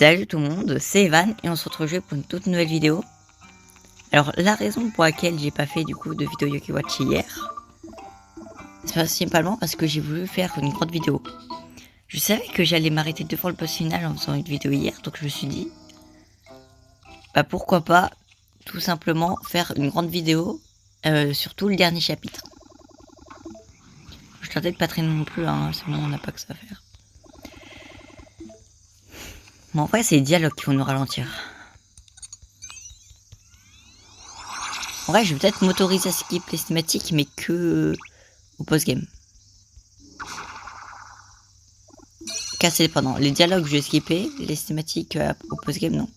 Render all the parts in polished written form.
Salut tout le monde, c'est Evan et on se retrouve pour une toute nouvelle vidéo. Alors la raison pour laquelle j'ai pas fait du coup de vidéo Yokai Watch hier, c'est principalement parce que j'ai voulu faire une grande vidéo. Je savais que j'allais m'arrêter devant le boss final en faisant une vidéo hier, donc je me suis dit, bah pourquoi pas tout simplement faire une grande vidéo sur tout le dernier chapitre. Je tentais de pas traîner non plus, hein, sinon on n'a pas que ça à faire. Mais en vrai c'est les dialogues qui vont nous ralentir. En vrai je vais peut-être m'autoriser à skip les cinématiques mais que au post-game. C'est dépendant. Les dialogues, je vais skipper. Les cinématiques au post-game, non.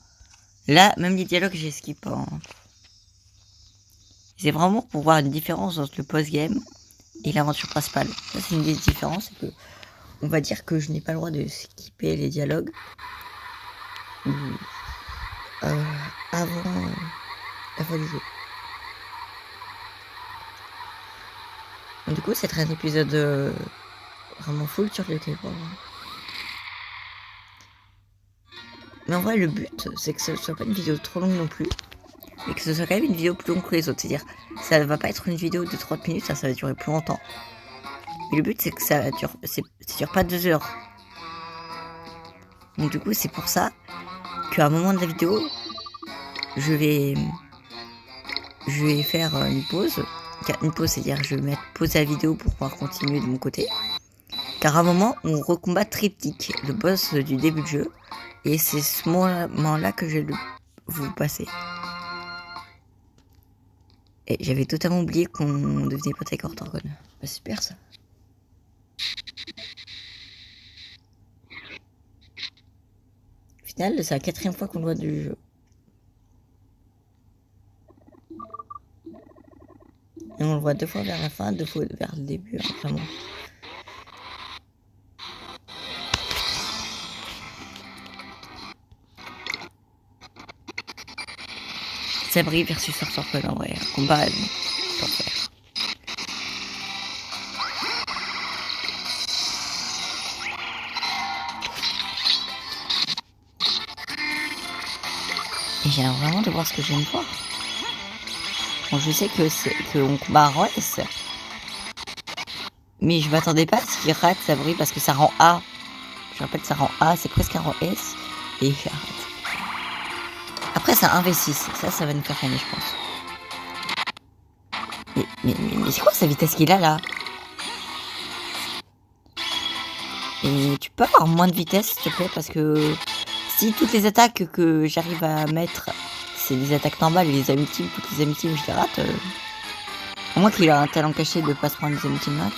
Là, même les dialogues, j'ai skippé. Hein. C'est vraiment pour voir une différence entre le post-game et l'aventure principale. Ça, c'est une des différences. C'est que on va dire que je n'ai pas le droit de skipper les dialogues avant la fin du jeu. Donc, du coup, c'est un épisode vraiment full sur le Yokai Watch. Mais en vrai, le but, c'est que ce soit pas une vidéo trop longue non plus. Et que ce soit quand même une vidéo plus longue que les autres. C'est-à-dire, ça va pas être une vidéo de 30 minutes, ça va durer plus longtemps. Mais le but, c'est que ça dure pas 2 heures. Donc du coup, c'est pour ça qu'à un moment de la vidéo, je vais faire une pause. Une pause, c'est-à-dire je vais mettre pause à la vidéo pour pouvoir continuer de mon côté. Car à un moment, on recombat Triptyque, le boss du début de jeu. Et c'est ce moment-là que je vais vous passer. Et j'avais totalement oublié qu'on devenait pote avec Ortorgon. Bah, super ça. Au final, c'est la 4e fois qu'on le voit du jeu. Et on le voit 2 fois vers la fin, 2 fois vers le début, hein, vraiment. Sabri versus Ortorgon en vrai, un combat pour faire. Et j'ai vraiment de voir ce que j'aime voir. Bon, je sais qu'on combat Royce. Mais je m'attendais pas à ce qu'il rate Sabri parce que ça rend A. Je rappelle que ça rend A, c'est presque un rang S. Et il rate. Après c'est un 1v6, ça va nous faire gagner je pense. Mais c'est quoi sa vitesse qu'il a là? Et tu peux avoir moins de vitesse s'il te plaît parce que si toutes les attaques que j'arrive à mettre c'est des attaques normales et les ultimes, toutes les ultimes je les rate. À moins qu'il a un talent caché de pas se prendre les ultimes là,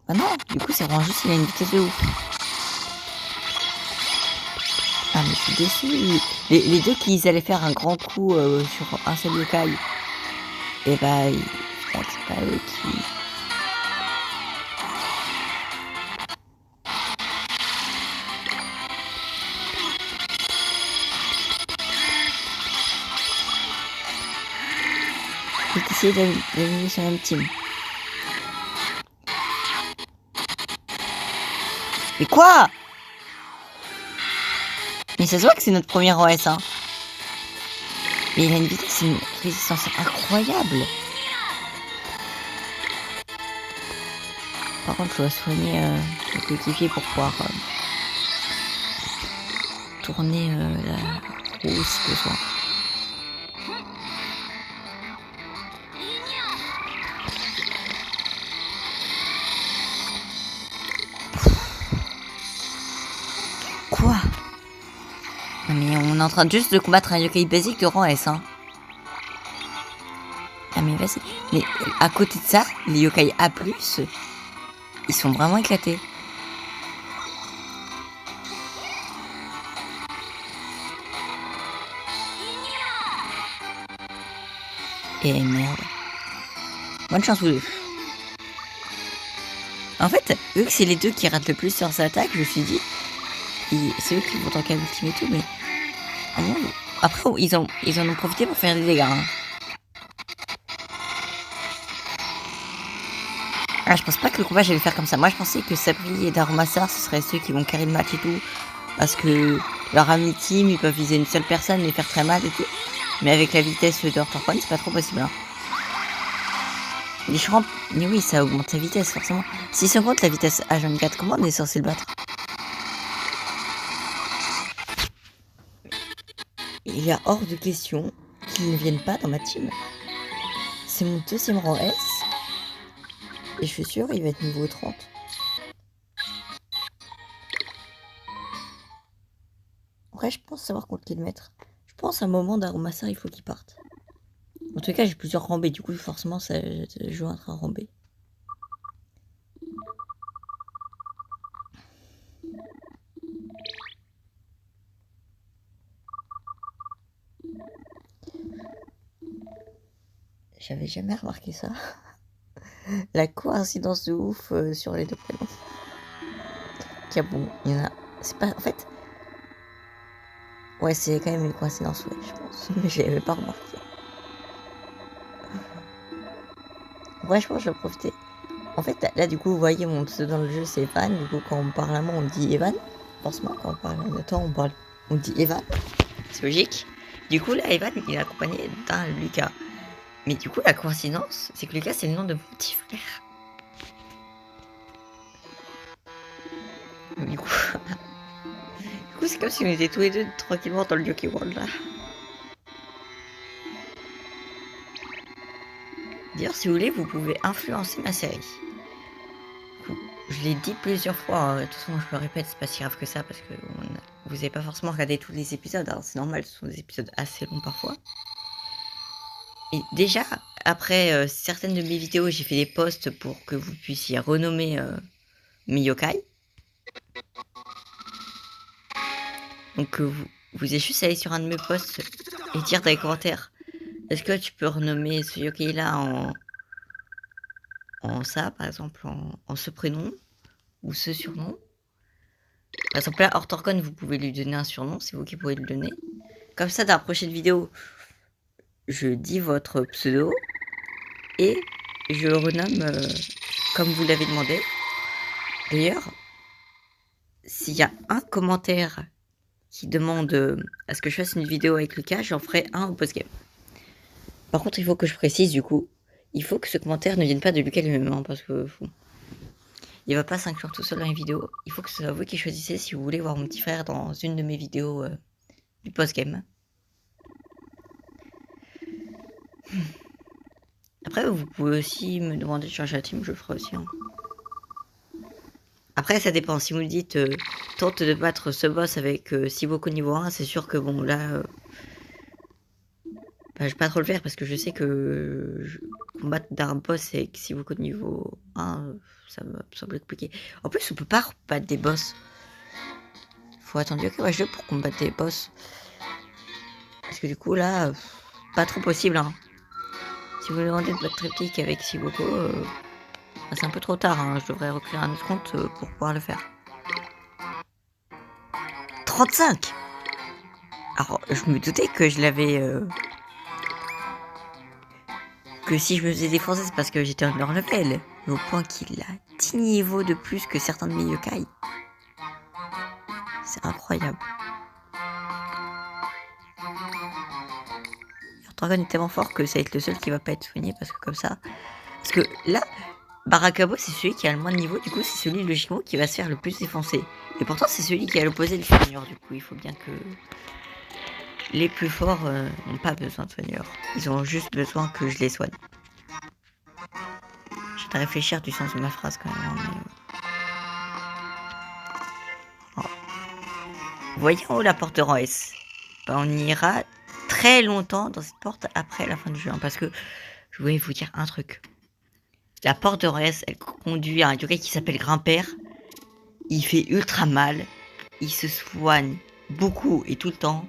bah non, du coup c'est vraiment juste qu'il a une vitesse de ouf. Ah mais je suis déçu. Les deux qui allaient faire un grand coup sur un seul yokai. Et bah c'est pas eux qui... J'ai essayé d'aligner sur la même team. Mais quoi? Mais ça se voit que c'est notre premier OS, hein. Mais il a une vitesse, une résistance incroyable. Par contre, je dois soigner le coéquipier pour pouvoir tourner la roue si besoin. Quoi? Mais on est en train juste de combattre un yokai basique de rang S, hein. Ah mais vas-y. Mais à côté de ça, les yokai A+, ils sont vraiment éclatés. Et merde. Bonne chance vous deux. En fait, vu que c'est les deux qui ratent le plus leurs attaques, je me suis dit, c'est eux qui vont tanker l'ultime et tout, mais après ils en ont profité pour faire des dégâts. Hein. Ah, je pense pas que le combat, je vais le faire comme ça. Moi, je pensais que Sabri et Darumassar, ce seraient ceux qui vont carrer le match et tout. Parce que leur ami team, ils peuvent viser une seule personne et faire très mal et tout. Mais avec la vitesse de Hortorpon, c'est pas trop possible. Hein. Les Shramp, mais oui, ça augmente sa vitesse, forcément. Si ça augmente la vitesse H24, comment on est censé le battre? Il y a hors de question qu'ils ne viennent pas dans ma team. C'est mon deuxième rang S. Et je suis sûr, il va être niveau 30. En vrai, je pense savoir contre qui le mettre. Je pense à un moment d'Aromassar, il faut qu'il parte. En tout cas, j'ai plusieurs rangs B, du coup, forcément, ça joue un rang B. J'avais jamais remarqué ça. La coïncidence de ouf sur les deux prénoms. Tiens, bon, il y en a. C'est pas. En fait. Ouais, c'est quand même une coïncidence, ouais, je pense. Mais je l'avais pas remarqué. Ouais, je pense que je vais profiter. En fait, là, du coup, vous voyez, mon pseudo dans le jeu, c'est Evan. Du coup, quand on parle à moi, on dit Evan. Forcément, quand on parle à Nathan, on dit Evan. C'est logique. Du coup, là, Evan, il est accompagné d'un Lucas. Mais du coup, la coïncidence, c'est que Lucas, c'est le nom de mon petit frère. Du coup, c'est comme si on était tous les deux tranquillement dans le Yoki World, là. D'ailleurs, si vous voulez, vous pouvez influencer ma série. Je l'ai dit plusieurs fois, de toute façon, je le répète, c'est pas si grave que ça, parce que vous n'avez pas forcément regardé tous les épisodes, alors c'est normal, ce sont des épisodes assez longs parfois. Et déjà, après certaines de mes vidéos, j'ai fait des posts pour que vous puissiez renommer mes yokai. Donc vous avez juste à aller sur un de mes posts et dire dans les commentaires, est-ce que tu peux renommer ce yokai là en ça, par exemple, en ce prénom ou ce surnom. Par exemple là, Hortorcon, vous pouvez lui donner un surnom, c'est vous qui pouvez le donner. Comme ça, dans la prochaine vidéo, je dis votre pseudo et je le renomme comme vous l'avez demandé. D'ailleurs, s'il y a un commentaire qui demande à ce que je fasse une vidéo avec Lucas, j'en ferai un au post-game. Par contre, il faut que je précise du coup, il faut que ce commentaire ne vienne pas de Lucas lui-même, hein, parce que il va pas s'inclure tout seul dans les vidéos. Il faut que ce soit vous qui choisissez si vous voulez voir mon petit frère dans une de mes vidéos du post-game. Après, vous pouvez aussi me demander de changer la team, je le ferai aussi. Hein. Après, ça dépend. Si vous me dites tente de battre ce boss avec Sivoko niveau 1, c'est sûr que bon, là, bah, je vais pas trop le faire parce que je sais que combattre d'un boss avec Sivoko niveau 1, ça me semble compliqué. En plus, on peut pas battre des boss. Faut attendre que Watch 2 pour combattre des boss. Parce que du coup, là, pas trop possible. Hein. Si vous me demandez de battre Triptyque avec Sivoko, bah, c'est un peu trop tard. Hein. Je devrais recréer un autre compte pour pouvoir le faire. 35. Alors, je me doutais que je l'avais... que si je me faisais défoncer, c'est parce que j'étais en leur level. Mais au point qu'il a 10 niveaux de plus que certains de mes yokai. C'est incroyable. Dragon est tellement fort que ça va être le seul qui va pas être soigné parce que comme ça... Parce que là, Barakabo, c'est celui qui a le moins de niveau, du coup, c'est celui logiquement qui va se faire le plus défoncer. Et pourtant, c'est celui qui a l'opposé du soigneur, du coup, il faut bien que... Les plus forts n'ont pas besoin de soigneur. Ils ont juste besoin que je les soigne. J'ai à réfléchir du sens de ma phrase quand même. Hein, mais... oh. Voyons la porte rang S. Ben, on ira très longtemps dans cette porte après la fin du jeu. Hein, parce que je voulais vous dire un truc. La porte de rang S, elle conduit à un yokai qui s'appelle Grimper. Il fait ultra mal. Il se soigne beaucoup et tout le temps.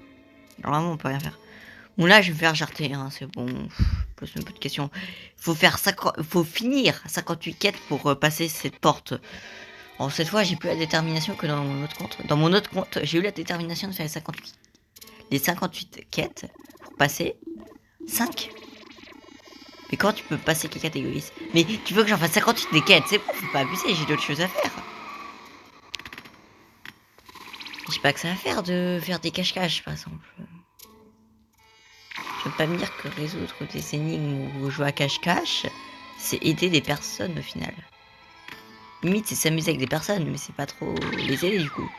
Normalement, on peut rien faire. Bon, là, je vais me faire jarter, hein, c'est bon. Pose un peu de questions. Faut finir 58 quêtes pour passer cette porte. Bon, cette fois, j'ai plus la détermination que dans mon autre compte. Dans mon autre compte, j'ai eu la détermination de faire les 58 quêtes pour passer 5. Mais comment tu peux passer quelqu'un d'égoïste? Mais tu veux que j'en fasse 58 des quêtes? C'est bon, faut pas abuser, j'ai d'autres choses à faire. J'ai pas que ça à faire de faire des cache-cache, par exemple. Je veux pas me dire que résoudre des énigmes ou jouer à cache-cache, c'est aider des personnes au final. Limite, c'est s'amuser avec des personnes, mais c'est pas trop les aider du coup.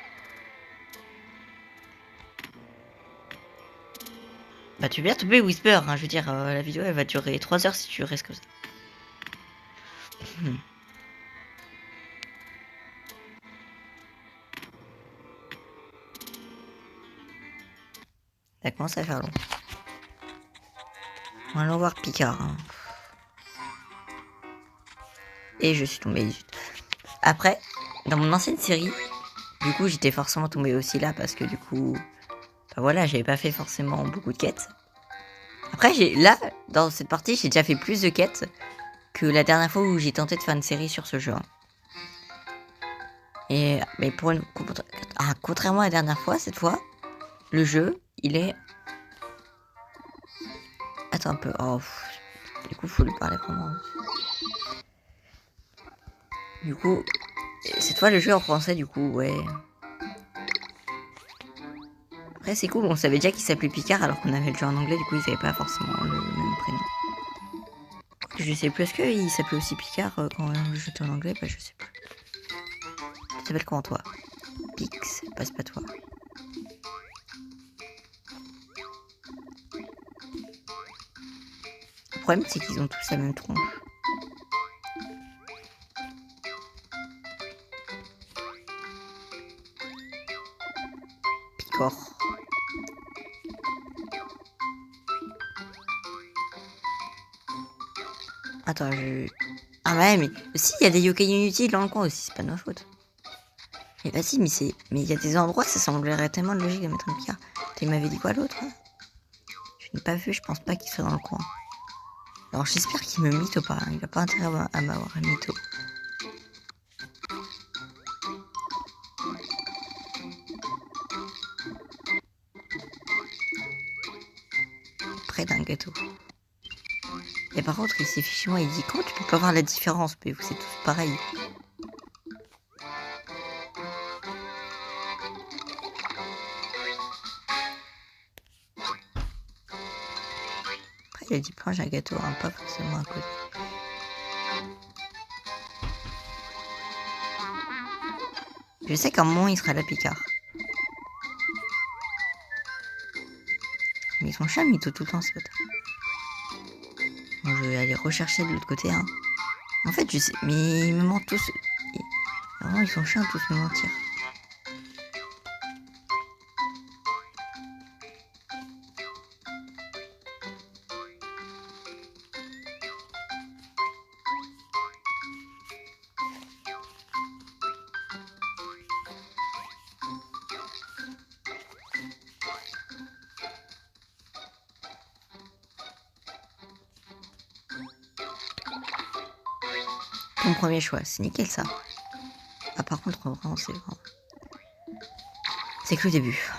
Bah tu veux bien tomber Whisper, hein, je veux dire, la vidéo elle va durer 3 heures si tu restes comme ça. Ça commence à faire long. Allons voir Picard. Hein. Et je suis tombé 18. Après, dans mon ancienne série, du coup j'étais forcément tombé aussi là parce que du coup, bah voilà, j'avais pas fait forcément beaucoup de quêtes. Après, là, dans cette partie, j'ai déjà fait plus de quêtes que la dernière fois où j'ai tenté de faire une série sur ce jeu. Hein. Et mais contrairement à la dernière fois, cette fois, le jeu, il est... Attends un peu. Oh, du coup, faut lui parler vraiment. Du coup, cette fois, le jeu est en français, du coup, ouais. Après, c'est cool, on savait déjà qu'il s'appelait Picard alors qu'on avait le jeu en anglais, du coup, ils n'avaient pas forcément le même prénom. Je sais plus, est-ce qu'il s'appelait aussi Picard quand le jeu était en anglais? Bah, je sais plus. Tu t'appelles comment, toi? Pix, passe pas toi. Le problème, c'est qu'ils ont tous la même tronche. Picor. Attends, Ah ouais, mais si, il y a des yokai inutiles dans le coin aussi, c'est pas de ma faute. Mais vas-y, mais il y a des endroits, ça semblerait tellement logique de mettre un Picard. Tu m'avais dit quoi l'autre? Hein? Je n'ai pas vu, je pense pas qu'il soit dans le coin. Alors j'espère qu'il me mytho pas, hein. Il a pas intérêt à m'avoir un mytho. Près d'un gâteau. Et par contre, il s'est fichu moi, il dit comment tu peux pas voir la différence? Mais vous c'est tous pareil. Après, il a dit planche un gâteau, hein, pas forcément à côté. Je sais qu'à un moment, il sera là, Picard. Mais ils sont chats, mytho tout le temps, ce pote. Bon, je vais aller rechercher de l'autre côté, hein. En fait, je sais, mais ils me mentent tous. Vraiment, ils sont chiants tous me mentir. Ton premier choix, c'est nickel ça. Ah par contre, vraiment, c'est vraiment... C'est que le début.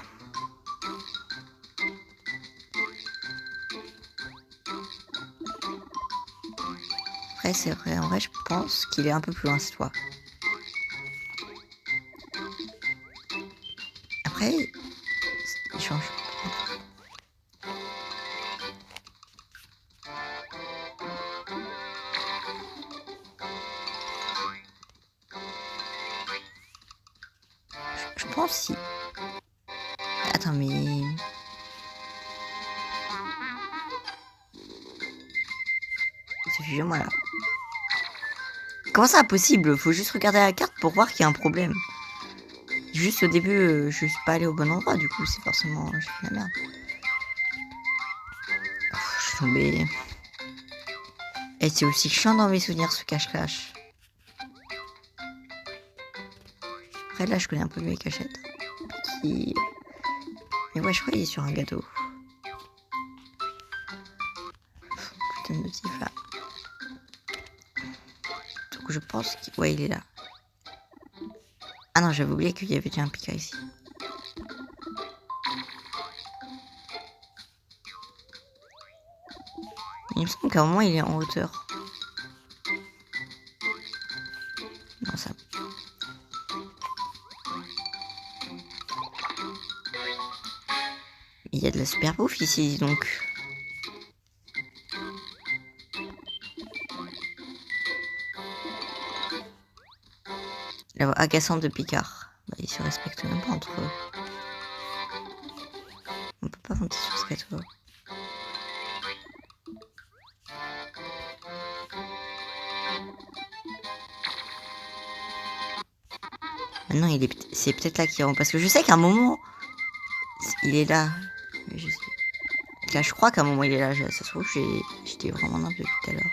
Après, c'est vrai, en vrai, je pense qu'il est un peu plus loin cette fois. Après, il change. Je pense si... Attends, mais... C'est fusion, moi là. Comment ça impossible? Faut juste regarder la carte pour voir qu'il y a un problème. Juste au début, je suis pas allé au bon endroit, du coup, c'est forcément... Je fais la merde. Je suis tombé. Et c'est aussi chiant dans mes souvenirs, ce cache-cache. Après, là, je connais un peu mieux les cachettes. Qui... Mais ouais, je crois qu'il est sur un gâteau. Putain de notif là. Donc je pense qu'il... Ouais, il est là. Ah non, j'avais oublié qu'il y avait déjà un Picard ici. Il me semble qu'à un moment il est en hauteur. Non, ça. Il y a de la super bouffe ici, donc. La voix agaçante de Picard. Bah, ils se respectent même pas entre eux. On peut pas monter sur ce gâteau. Maintenant, c'est peut-être là qu'il rentre. Parce que je sais qu'à un moment, il est là. Là, je crois qu'à un moment, il est là. Ça se trouve, j'étais vraiment nimp depuis tout à l'heure.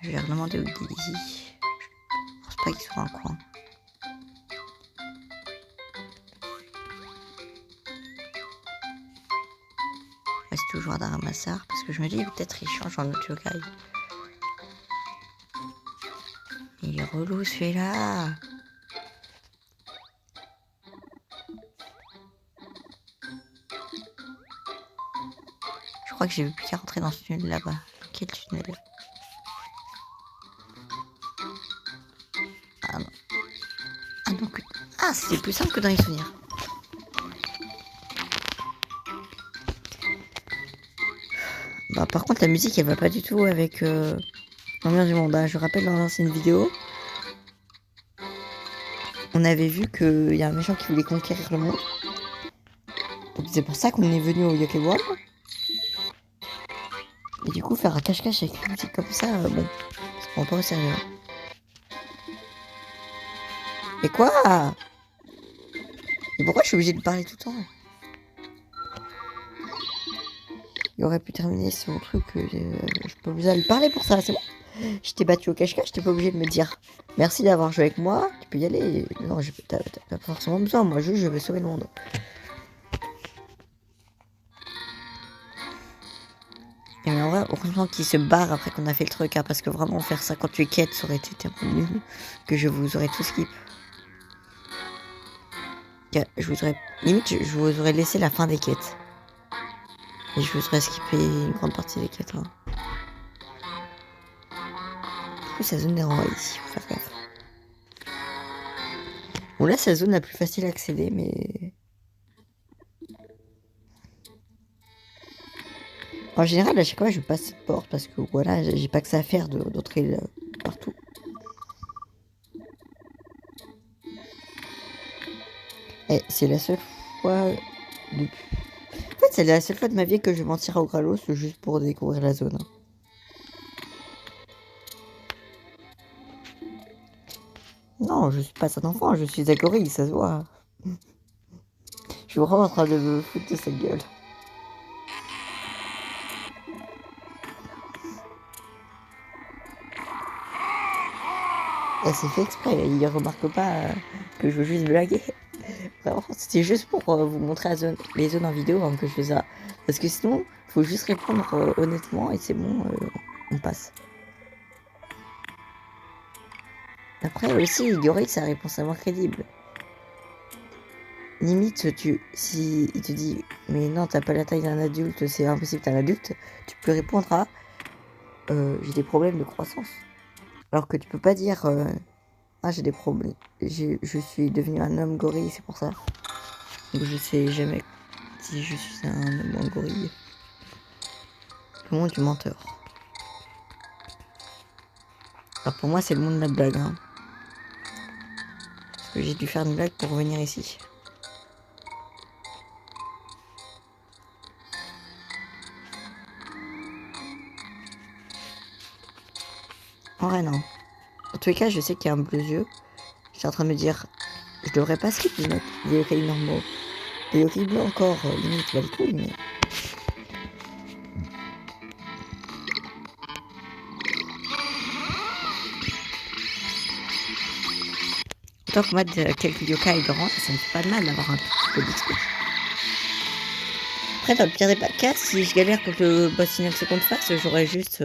Je vais leur demander où il est ici. Je pense pas qu'il soit dans le coin. Je reste toujours d'un ramasseur parce que je me dis peut-être il change en autre yokai. Il est relou celui-là. Je crois que j'ai vu plus qu'à rentrer dans ce tunnel là-bas. Quel tunnel? Ah non. Ah donc. Ah, c'était plus simple que dans les souvenirs. Bah, par contre, la musique elle va pas du tout avec l'ambiance du monde. Je rappelle dans l'ancienne vidéo, on avait vu qu'il y a un méchant qui voulait conquérir le monde. Donc c'est pour ça qu'on est venu au Yokai World. Et du coup, faire un cache-cache avec une musique comme ça, bon, ça prend pas au sérieux. Mais quoi? Et pourquoi je suis obligée de parler tout le temps? Il aurait pu terminer son truc, je suis pas obligée de lui parler pour ça, c'est bon. Je t'ai battu au cache-cache, t'es pas obligé de me dire merci d'avoir joué avec moi, tu peux y aller. Non, t'as pas forcément besoin, moi juste je veux sauver le monde. Et mais en vrai, heureusement qu'il se barre après qu'on a fait le truc, hein, parce que vraiment faire ça quand tu es quête, ça aurait été un peu nul, que je vous aurais tout skip. Je vous aurais, limite, je vous aurais laissé la fin des quêtes. Et je vous aurais skippé une grande partie des quêtes. Hein. Du coup, sa zone est renvoyée ici, faut faire gaffe. Bon, là, sa zone la plus facile à accéder, mais... En général, à chaque fois, je passe cette porte parce que voilà, j'ai pas que ça à faire d'entrer partout. Et c'est la seule fois de... En fait, c'est la seule fois de ma vie que je mentirai au Gralos juste pour découvrir la zone. Non, je suis pas un enfant, je suis un gorille, ça se voit. Je suis vraiment en train de me foutre de sa gueule. Et c'est fait exprès, il remarque pas que je veux juste blaguer. Vraiment, c'était juste pour vous montrer les zones en vidéo que je fais ça. Parce que sinon, faut juste répondre honnêtement et c'est bon, on passe. Après aussi, Yorick, sa réponse à moi crédible. Limite, si il te dit mais non, t'as pas la taille d'un adulte, c'est impossible, t'es un adulte, tu peux répondre à j'ai des problèmes de croissance. Alors que tu peux pas dire ah, j'ai des problèmes, je suis devenu un homme gorille, c'est pour ça. Donc je sais jamais si je suis un homme ou un gorille. Le monde du menteur. Alors pour moi, c'est le monde de la blague. Hein. Parce que j'ai dû faire une blague pour revenir ici. En vrai, non. En tous les cas, je sais qu'il y a un bleu yeux. Je suis en train de me dire, je devrais pas skip les mecs, des yokai normaux. Des yokai bleus encore, limite, bah les couilles, mais... Tant que moi, quelques yokai de rang, ça me fait pas de mal d'avoir un petit peu d'XP. Après, dans le pire des cas, si je galère contre le boss final seconde phase, j'aurais juste...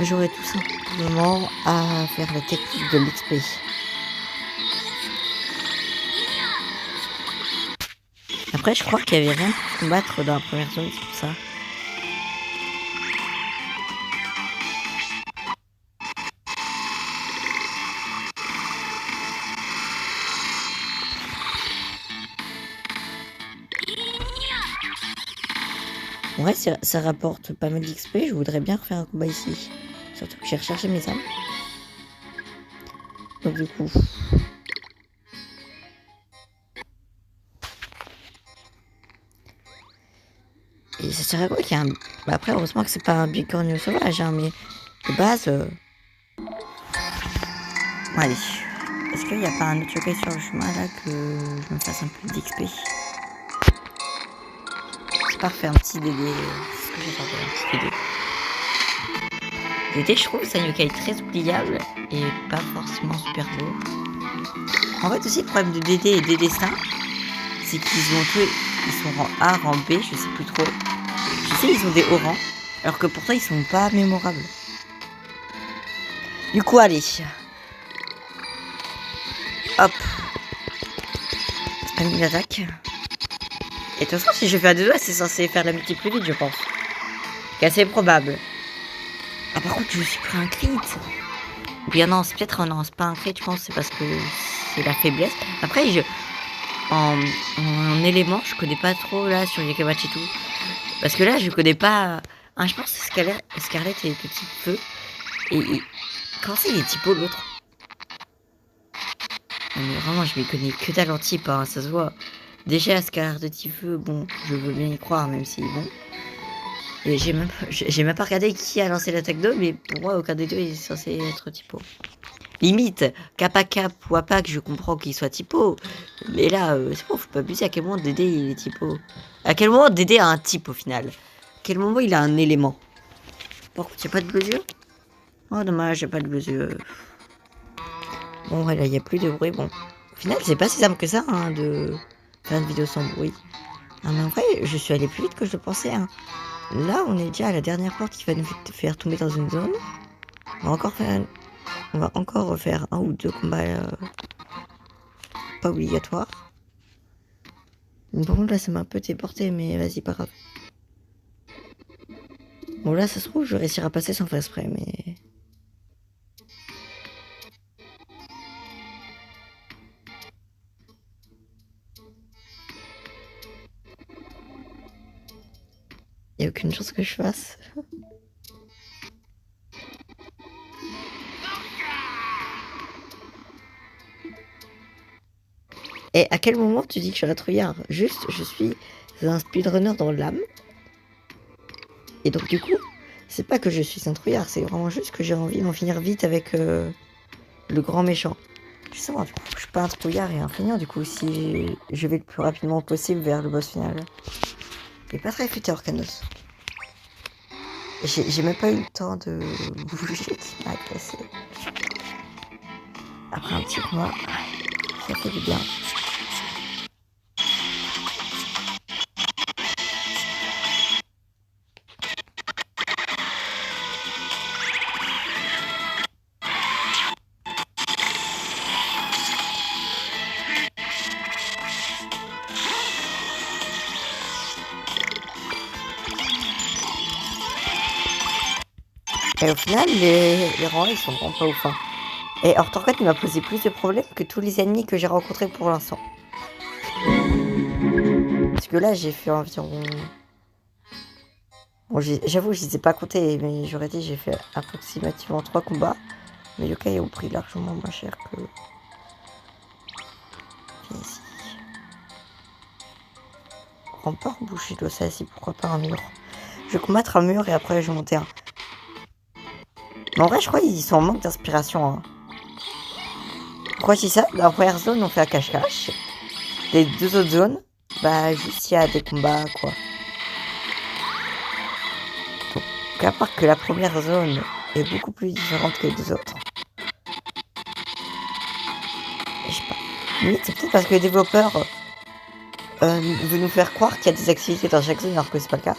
J'aurais tout simplement à faire la technique de l'XP. Après, je crois qu'il y avait rien pour combattre dans la première zone, c'est pour ça. En vrai, ça rapporte pas mal d'XP. Je voudrais bien refaire un combat ici. Surtout que j'ai recherché mes armes. Donc du coup... Et ça serait quoi qu'il y a un... Bah après, heureusement que c'est pas un bicorne sauvage, hein, mais de base... Bon, allez. Est-ce qu'il n'y a pas un autre yokai sur le chemin, là, que je me fasse un peu d'XP? C'est parfait, un petit DD. C'est ce que j'ai fait, un petit DD. DD, je trouve, c'est un yokai très oubliable et pas forcément super beau. En fait, aussi, le problème de DD et des destins, c'est qu'ils ont tous... Ils sont rang A, rang B, je sais plus trop. Je sais, ils ont des hauts rangs, alors que pourtant, ils sont pas mémorables. Du coup, allez. Hop. C'est pas une attaque. Et de toute façon, si je fais à 2 doigts, c'est censé faire la multi plus vite, je pense. C'est assez probable. Ah, par contre, je suis pris un crit. Ou bien non, c'est peut-être... Non, c'est pas un crit, je pense, c'est parce que c'est la faiblesse. Après, en élément, je connais pas trop là sur Yakawachi et tout. Parce que là, je connais pas. Ah, je pense que Scarlett est petit feu. Et comment ça, il est typo l'autre? Mais vraiment, je m'y connais que dalle en type, hein, ça se voit. Déjà, Scarlett de type feu, bon, je veux bien y croire, même si bon. Et j'ai même pas regardé qui a lancé l'attaque 2, mais pour moi, aucun des deux est censé être typo. Limite, Kappa Cap ou Apac, je comprends qu'il soit typo. Mais là, c'est bon, faut pas abuser. À quel moment Dédé il est typo? À quel moment Dédé a un type au final? À quel moment il a un élément? Par contre, y'a pas de bleu yeux? Oh dommage, y'a pas de bleu yeux. Bon, voilà, il y a plus de bruit. Bon, au final, c'est pas si simple que ça, hein, de faire une vidéo sans bruit. Ah, mais en vrai, je suis allé plus vite que je le pensais, hein. Là, on est déjà à la dernière porte qui va nous faire tomber dans une zone. On va encore refaire un ou deux combats pas obligatoires. Par contre, là, ça m'a un peu téléporté, mais vas-y, pas grave. Bon, là, ça se trouve, je vais réussir à passer sans faire exprès, mais... Il n'y a aucune chance que je fasse. Et à quel moment tu dis que je suis un trouillard? Juste, je suis un speedrunner dans l'âme. Et donc, du coup, c'est pas que je suis un trouillard, c'est vraiment juste que j'ai envie d'en finir vite avec le grand méchant. Justement, du coup, je suis pas un trouillard et un feignant, du coup, si je vais le plus rapidement possible vers le boss final. Il est pas très futé, Orcanos. J'ai même pas eu le temps de bouger qui m'a agressé. Après un petit combat, ça fait du bien. Et au final, les rangs, ils sont vraiment pas ouf. Hein. Et Ortorquette, il m'a posé plus de problèmes que tous les ennemis que j'ai rencontrés pour l'instant. Parce que là, j'ai fait environ... Bon, j'avoue, je les ai pas comptés, mais j'aurais dit j'ai fait approximativement 3 combats. Mais les yokai ont pris largement moins cher que... Viens ici. Rempart bouché de ça ici, pourquoi pas un mur? Je vais combattre un mur et après je vais monter un. Mais en vrai, je crois qu'ils sont en manque d'inspiration. Hein. Pourquoi je dis ça? Dans la première zone, on fait un cache-cache. Les deux autres zones, bah, juste il y a des combats, quoi. Donc, à part que la première zone est beaucoup plus différente que les deux autres. Je sais pas. Limite, c'est peut-être parce que les développeurs veulent nous faire croire qu'il y a des activités dans chaque zone, alors que c'est pas le cas.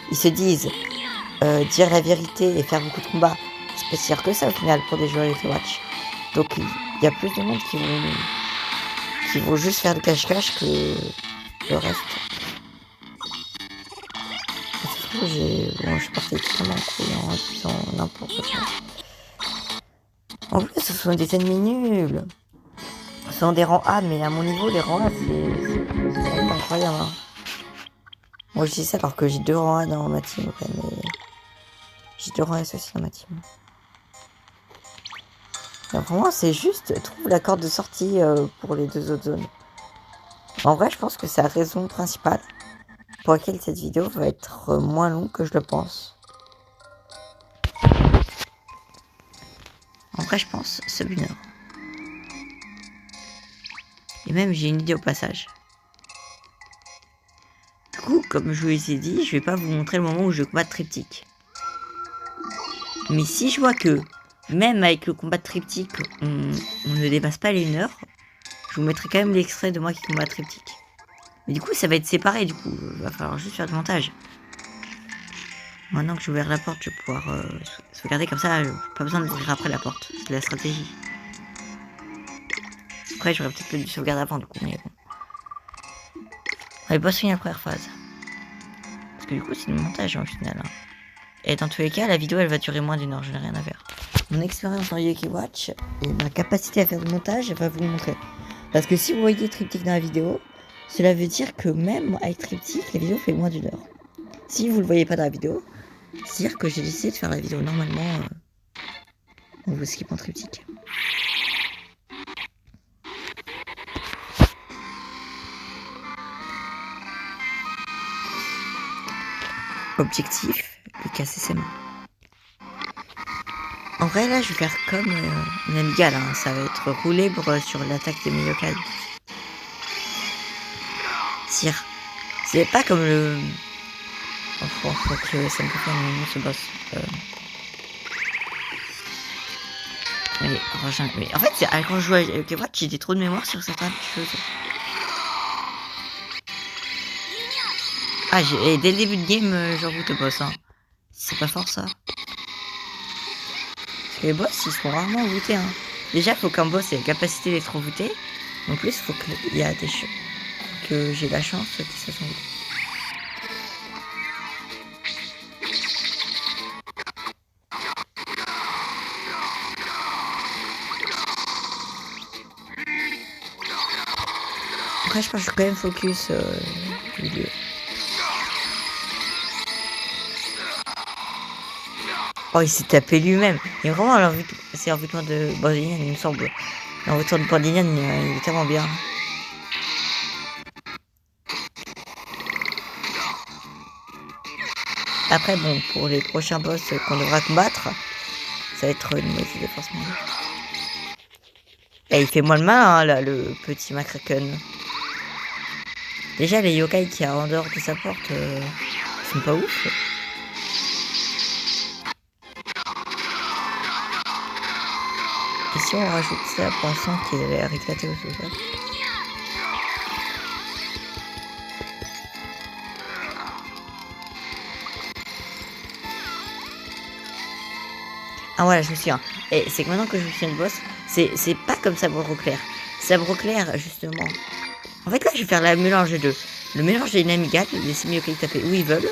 Ils se disent dire la vérité et faire beaucoup de combats. C'est pas si cher que ça au final pour des joueurs Overwatch. Donc il y a plus de monde qui vont juste faire le cache-cache que le reste. coup, bon, je suis parti extrêmement cool en disant n'importe quoi. En plus, ce sont des ennemis nuls. Ce sont des rangs A, mais à mon niveau, les rangs A, c'est incroyable. Hein. Moi, je dis ça alors que j'ai 2 rangs A dans ma team, quand même. Mais... j'ai 2 rangs S aussi dans ma team. Donc, pour moi, c'est juste trouve la corde de sortie pour les 2 autres zones. En vrai, je pense que c'est la raison principale pour laquelle cette vidéo va être moins longue que je le pense. En vrai, je pense sub 1 heure. Et même, j'ai une idée au passage. Du coup, comme je vous ai dit, je vais pas vous montrer le moment où je combat triptyque. Mais si je vois que, même avec le combat de triptyque, on ne dépasse pas les 1 heure, je vous mettrai quand même l'extrait de moi qui combat triptyque. Mais du coup, ça va être séparé, du coup. Va falloir juste faire du montage. Maintenant que j'ai ouvert la porte, je vais pouvoir sauvegarder comme ça. Pas besoin d'ouvrir après la porte. C'est la stratégie. Après, j'aurais peut-être dû sauvegarder avant, du coup, mais bon. On va pas finir la première phase. Parce que du coup, c'est le montage en final. Hein. Et dans tous les cas, la vidéo, elle va durer moins d'1 heure. Je n'ai rien à faire. Mon expérience en Yoki Watch et ma capacité à faire du montage, va vous le montrer. Parce que si vous voyez triptyque dans la vidéo, cela veut dire que même avec triptyque, la vidéo fait moins d'1 heure. Si vous le voyez pas dans la vidéo, c'est-à-dire que j'ai décidé de faire la vidéo normalement en vous skippant triptyque. Objectif, lui casser ses mains. En vrai, là, je vais faire comme une amigale, hein. Ça va être roue libre sur l'attaque des Yokai. Tire. C'est pas comme le... Oh, faut que ça me confirme le nom de ce boss. Mais en fait, quand je jouais avec les Watch, j'ai trop de mémoire sur certaines choses. Ah, dès le début de game, j'en route au boss. Hein. C'est pas fort ça. Parce que les boss, ils sont rarement voûtés. Hein. Déjà, faut qu'un boss ait la capacité d'être voûté. En plus, faut qu'il y a des choses. Que j'ai la chance qu'ils se sont voûtés. Après, je pense que je suis quand même focus milieu. Oh, il s'est tapé lui-même. Et vraiment, c'est l'envoûtement de Bandinian, il me semble. L'envoûtement de Bandinian, il est tellement bien. Après, bon, pour les prochains boss qu'on devra combattre, ça va être une mauvaise idée forcément. Et il fait moins le malin, hein, là, le petit Macraken. Déjà, les yokai qui a en dehors de sa porte, sont pas ouf. Et si on rajoute ça pour un son qui a l'air éclaté au sous-sol. Ah voilà, je me souviens. Et c'est que maintenant que je me souviens du boss, c'est pas comme Sabre Clair. Sabre Clair, justement. En fait, là, je vais faire le mélange des deux. Le mélange des Namigat, des semi-yokai taper où ils veulent.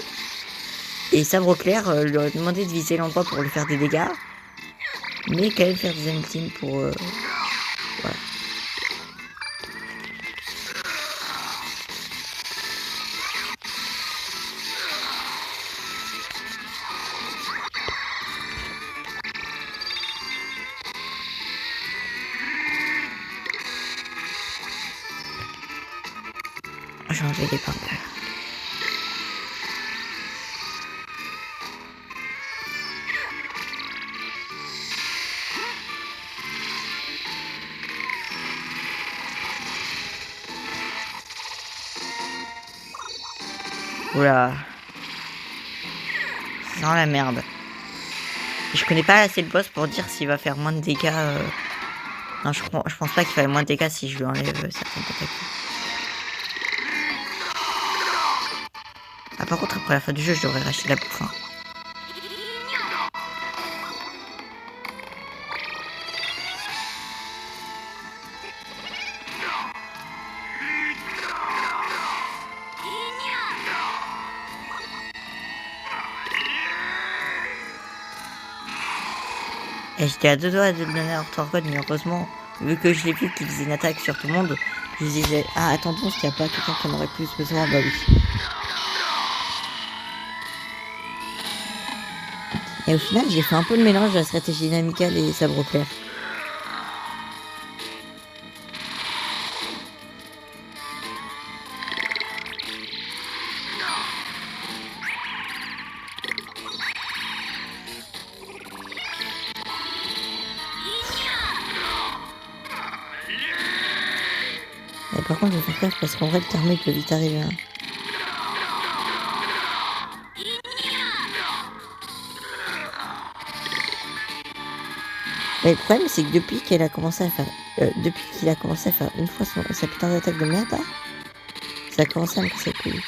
Et Sabre Clair, leur demander de viser l'endroit pour lui faire des dégâts. Mais quand même faire des ultimes pour... voilà. J'ai enlevé les pinces. Oula. C'est vraiment la merde. Je connais pas assez le boss pour dire s'il va faire moins de dégâts. Non, je pense pas qu'il fasse moins de dégâts si je lui enlève certaines attaques. Ah, par contre, après la fin du jeu, je devrais racheter la bouffe. Hein. Et j'étais à 2 doigts de le donner à Orthorgone, mais heureusement, vu que je l'ai vu qu'il faisait une attaque sur tout le monde, je me disais, ah attendons, s'il n'y a pas quelqu'un qui en aurait plus besoin, bah oui. Et au final, j'ai fait un peu le mélange de la stratégie dynamicale et sabre clair. Et par contre, je vais faire gaffe parce qu'en vrai, le karma, il peut vite arriver. Hein. Mais le problème, c'est que depuis qu'il a commencé à faire une fois sa putain d'attaque de merde, là, ça a commencé à me casser le cul.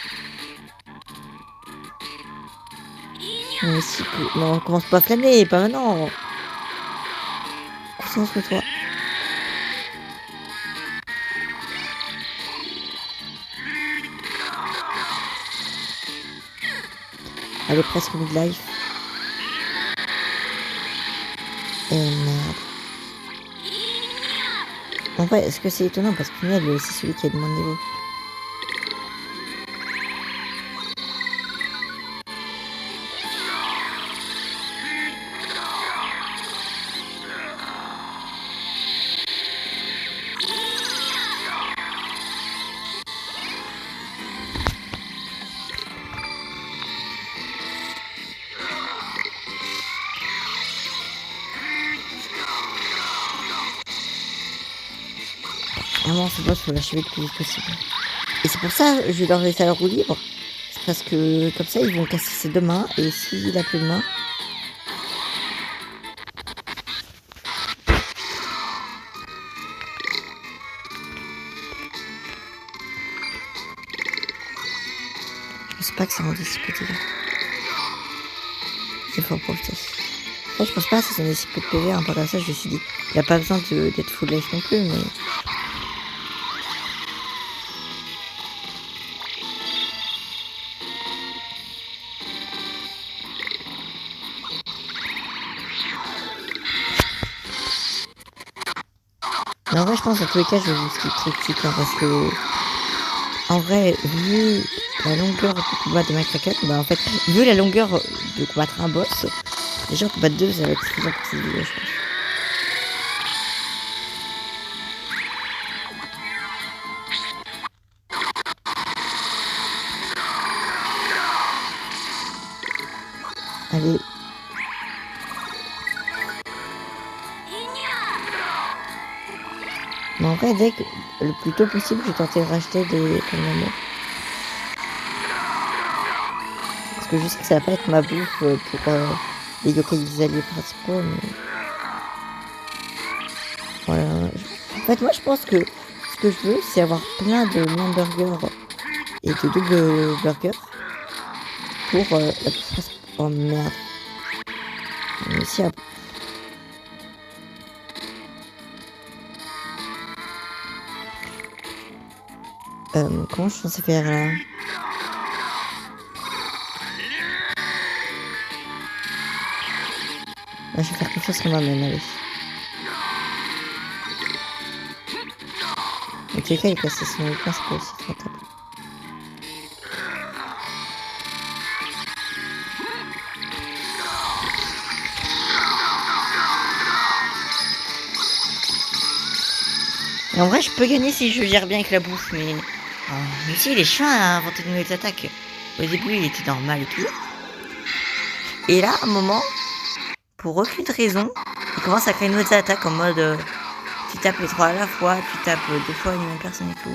Mais si, non, on commence pas à flâner, pas maintenant. Concentre-toi. Elle est presque midlife. Et merde. En vrai, est-ce que c'est étonnant parce que elle est aussi celui qui a le moins de niveau. Vraiment, ce boss, faut l'achever le plus vite possible. Et c'est pour ça que je vais leur laisser la roue libre. C'est parce que comme ça, ils vont casser ses 2 mains. Et s'il a plus de mains. Je pense pas que ça rendait si petit là. Il faut en profiter. Là, je pense pas que ça donne si peu de PV. Hein, par ça, je me suis dit, il a pas besoin d'être full life non plus. Mais. Mais en vrai, je pense dans tous les cas, je vais vous skip critique hein, parce que en vrai, vu la longueur du combat de Macracken, bah en fait, vu la longueur de combattre un boss, déjà en combat 2, ça va être suffisant pour cette vidéo, je pense. Allez. Mais en vrai, dès que le plus tôt possible, je vais tenter de racheter des commandes. Parce que je sais que ça va pas être ma bouffe pour les yokai des alliés principaux, mais. Voilà. En fait, moi je pense que ce que je veux, c'est avoir plein de hamburgers et de double burgers pour la puissance. Oh merde. Mais si comment je suis censé faire là? Là, je vais faire confiance en moi-même, allez. Ok, il est cassé son weakness, c'est pas aussi rentable. Et en vrai, je peux gagner si je gère bien avec la bouffe, mais. Mais aussi, il est chiant à inventer de nouvelles attaques. Au début, il était normal et tout. Et là, à un moment, pour aucune raison, il commence à créer de nouvelles attaques en mode. Tu tapes les 3 à la fois, tu tapes 2 fois une même personne et tout.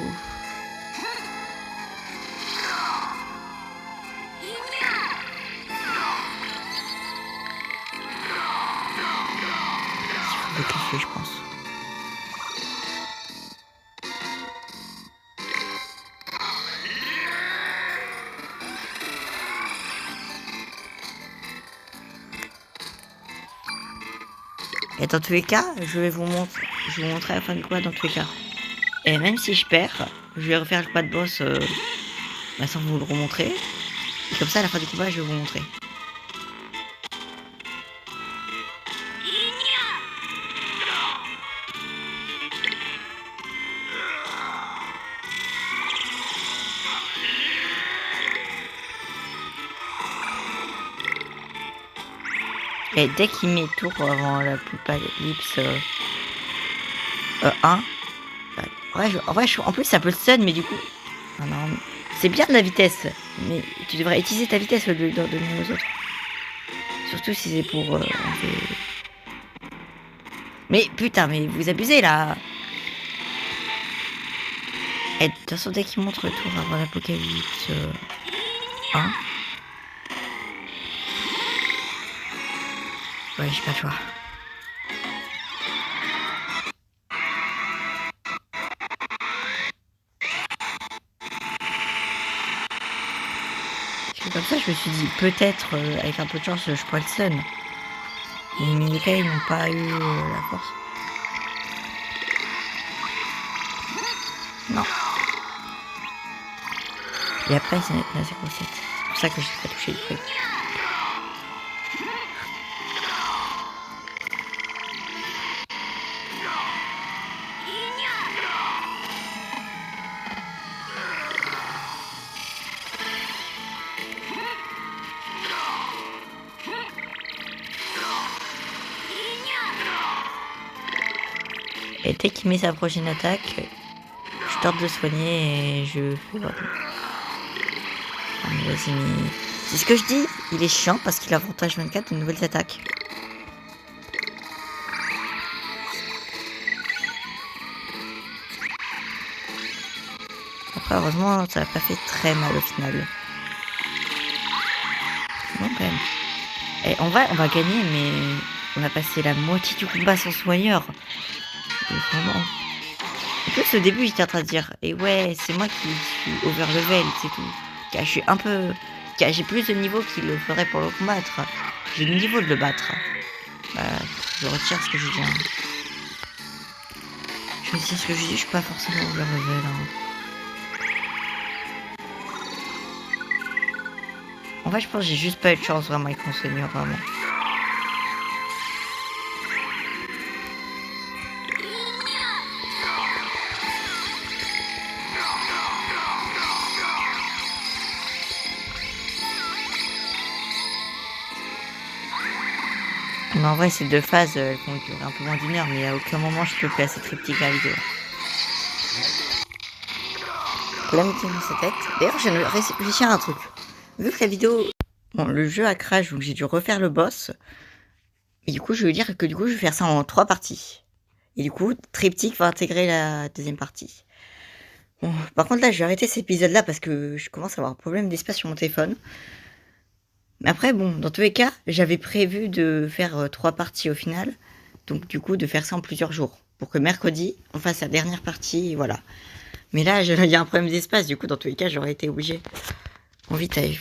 Il faut le kiffer, je pense. Et dans tous les cas, je vais vous montrer la fin de combat dans tous les cas. Et même si je perds, je vais refaire le combat de boss sans vous le remontrer. Et comme ça, à la fin du combat, je vais vous montrer. Et dès qu'il met tour avant l'apocalypse 1, en plus ça peut le stun, mais du coup, non, c'est bien de la vitesse, mais tu devrais utiliser ta vitesse au lieu d'en donner aux autres. Surtout si c'est pour Mais putain, mais vous abusez là. Et de toute façon, dès qu'il montre le tour avant l'apocalypse 1. Ouais, j'ai pas le choix. Comme ça, je me suis dit, peut-être, avec un peu de chance, je pourrais le stun. Mais les Minicailles n'ont pas eu la force. Non. Et après, c'est la 07. C'est pour ça que j'ai pas touché le truc. Et dès qu'il met sa prochaine attaque, je tente de soigner et je fais voilà. Ah, mais vas-y, mais... C'est ce que je dis, il est chiant parce qu'il a avantage 24 de nouvelles attaques. Après, heureusement, ça n'a pas fait très mal au final. Non, quand même. Et on va gagner, mais on a passé la moitié du combat sans soigneur. Et vraiment... En plus, au début, j'étais en train de dire, et ouais, c'est moi qui suis over level, c'est tout. Car je suis un peu... Car j'ai plus de niveau qu'il le ferait pour le combattre. J'ai le niveau de le battre. Bah, je retire ce que je dis. Hein. Je retire ce que je dis, je suis pas forcément over level. Hein. En fait, je pense que j'ai juste pas eu de chance vraiment avec mon seigneur, vraiment. Mais en vrai, ces deux phases, elles vont durer un peu moins d'1 heure, mais à aucun moment je peux placer triptyque à la vidéo. L'amitié dans sa tête. D'ailleurs, j'ai réfléchi à un truc. Vu que la vidéo... Bon, le jeu a crash, donc j'ai dû refaire le boss. Et du coup, je veux dire que du coup, je vais faire ça en 3 parties. Et du coup, triptyque va intégrer la deuxième partie. Bon, par contre, là, je vais arrêter cet épisode-là parce que je commence à avoir un problème d'espace sur mon téléphone. Mais après, bon, dans tous les cas, j'avais prévu de faire 3 parties au final. Donc, du coup, de faire ça en plusieurs jours. Pour que mercredi, on fasse la dernière partie, et voilà. Mais là, il y a un problème d'espace. Du coup, dans tous les cas, j'aurais été obligé. Bon, vite, allez.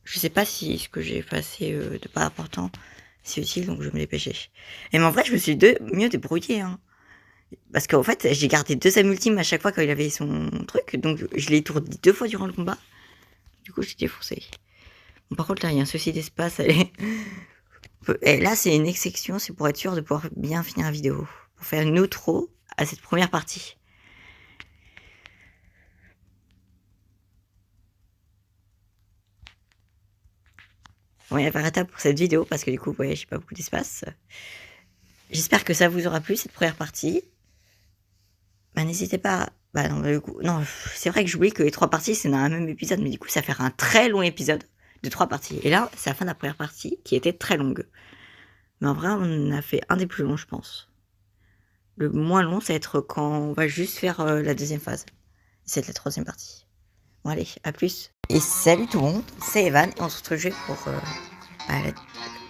Je sais pas si ce que j'ai passé de pas important, c'est utile, donc je vais me dépêcher. Et mais en vrai, je me suis mieux débrouillé, hein. Parce qu'en fait, j'ai gardé 2 âmes ultimes à chaque fois quand il avait son truc. Donc, je l'ai étourdi 2 fois durant le combat. Du coup, j'ai défoncé. Bon, par contre, là, il y a un souci d'espace. Et là, c'est une exception. C'est pour être sûr de pouvoir bien finir la vidéo. Pour faire une outro à cette première partie. Bon, il y a pas étape pour cette vidéo. Parce que du coup, vous voyez, j'ai pas beaucoup d'espace. J'espère que ça vous aura plu, cette première partie. Bah, n'hésitez pas... Bah non, du coup... Non, c'est vrai que j'oublie que les 3 parties, c'est dans un même épisode. Mais du coup, ça fait un très long épisode de 3 parties. Et là, c'est la fin de la première partie qui était très longue. Mais en vrai, on a fait un des plus longs, je pense. Le moins long, ça va être quand on va juste faire la deuxième phase. C'est la 3e partie. Bon, allez, à plus. Et salut tout le monde, c'est Evan. Et on se retrouve pour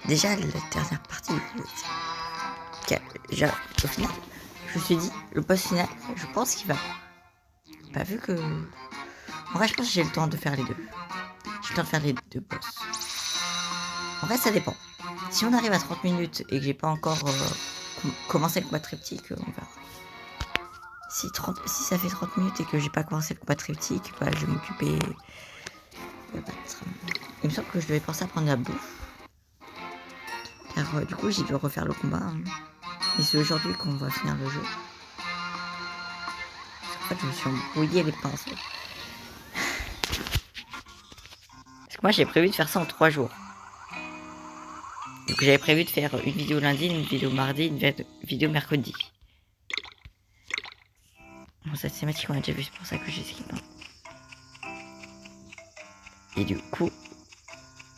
déjà la dernière partie du coup. Au final, je me suis dit, le boss final, je pense qu'il va... Pas vu que... En vrai, je pense que j'ai le temps de faire les deux. J'ai le temps de faire les 2 boss. En fait, ça dépend. Si on arrive à 30 minutes et que j'ai pas encore commencé le combat triptyque, on verra. Si ça fait 30 minutes et que j'ai pas commencé le combat triptyque, bah, je vais m'occuper de battre. Il me semble que je devais penser à prendre la bouffe. Car du coup, j'ai dû refaire le combat. Hein. Et c'est aujourd'hui qu'on va finir le jeu. En fait, je me suis embrouillé les pinceaux. Parce que moi, j'ai prévu de faire ça en 3 jours. Donc j'avais prévu de faire une vidéo lundi, une vidéo mardi, une vidéo mercredi. Bon, cette cinématique on a déjà vu, c'est pour ça que j'ai skip. Et du coup,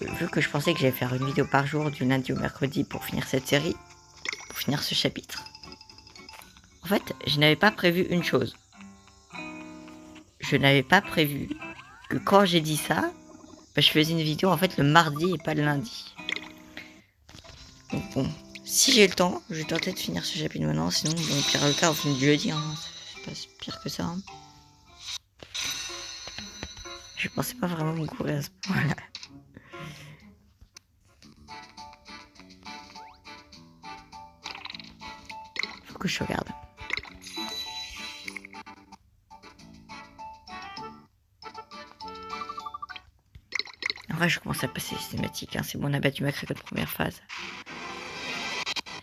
vu que je pensais que j'allais faire une vidéo par jour du lundi au mercredi pour finir cette série, pour finir ce chapitre, en fait, je n'avais pas prévu une chose. Je n'avais pas prévu que quand j'ai dit ça, bah, je faisais une vidéo en fait le mardi et pas le lundi. Donc bon, si j'ai le temps, je vais tenter de finir ce chapitre maintenant, sinon bon, au pire le cas, on finit le jeudi, hein. C'est pas pire que ça. Hein. Je pensais pas vraiment me courir à ce point-là. Faut que je regarde. En vrai, je commence à passer les cinématiques. Hein. C'est bon, on a battu ma craquette première phase.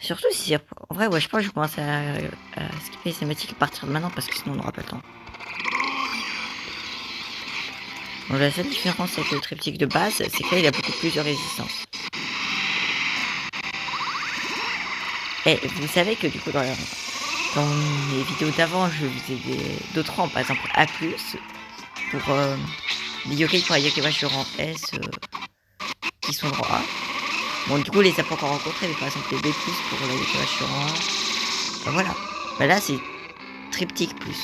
Surtout si... En vrai, ouais, je pense que je commence à skipper les cinématiques à partir de maintenant parce que sinon on n'aura pas le temps. Bon, la seule différence avec le triptyque de base, c'est que là, il a beaucoup plus de résistance. Et vous savez que du coup, dans les vidéos d'avant, je faisais d'autres rangs, par exemple A+, pour les yokai pour les yokai rang S qui sont rang A. Bon, du coup, les a pas encore rencontrés, mais par exemple les B+, pour les yokai rang A. Ben voilà. Ben là, c'est triptyque plus. De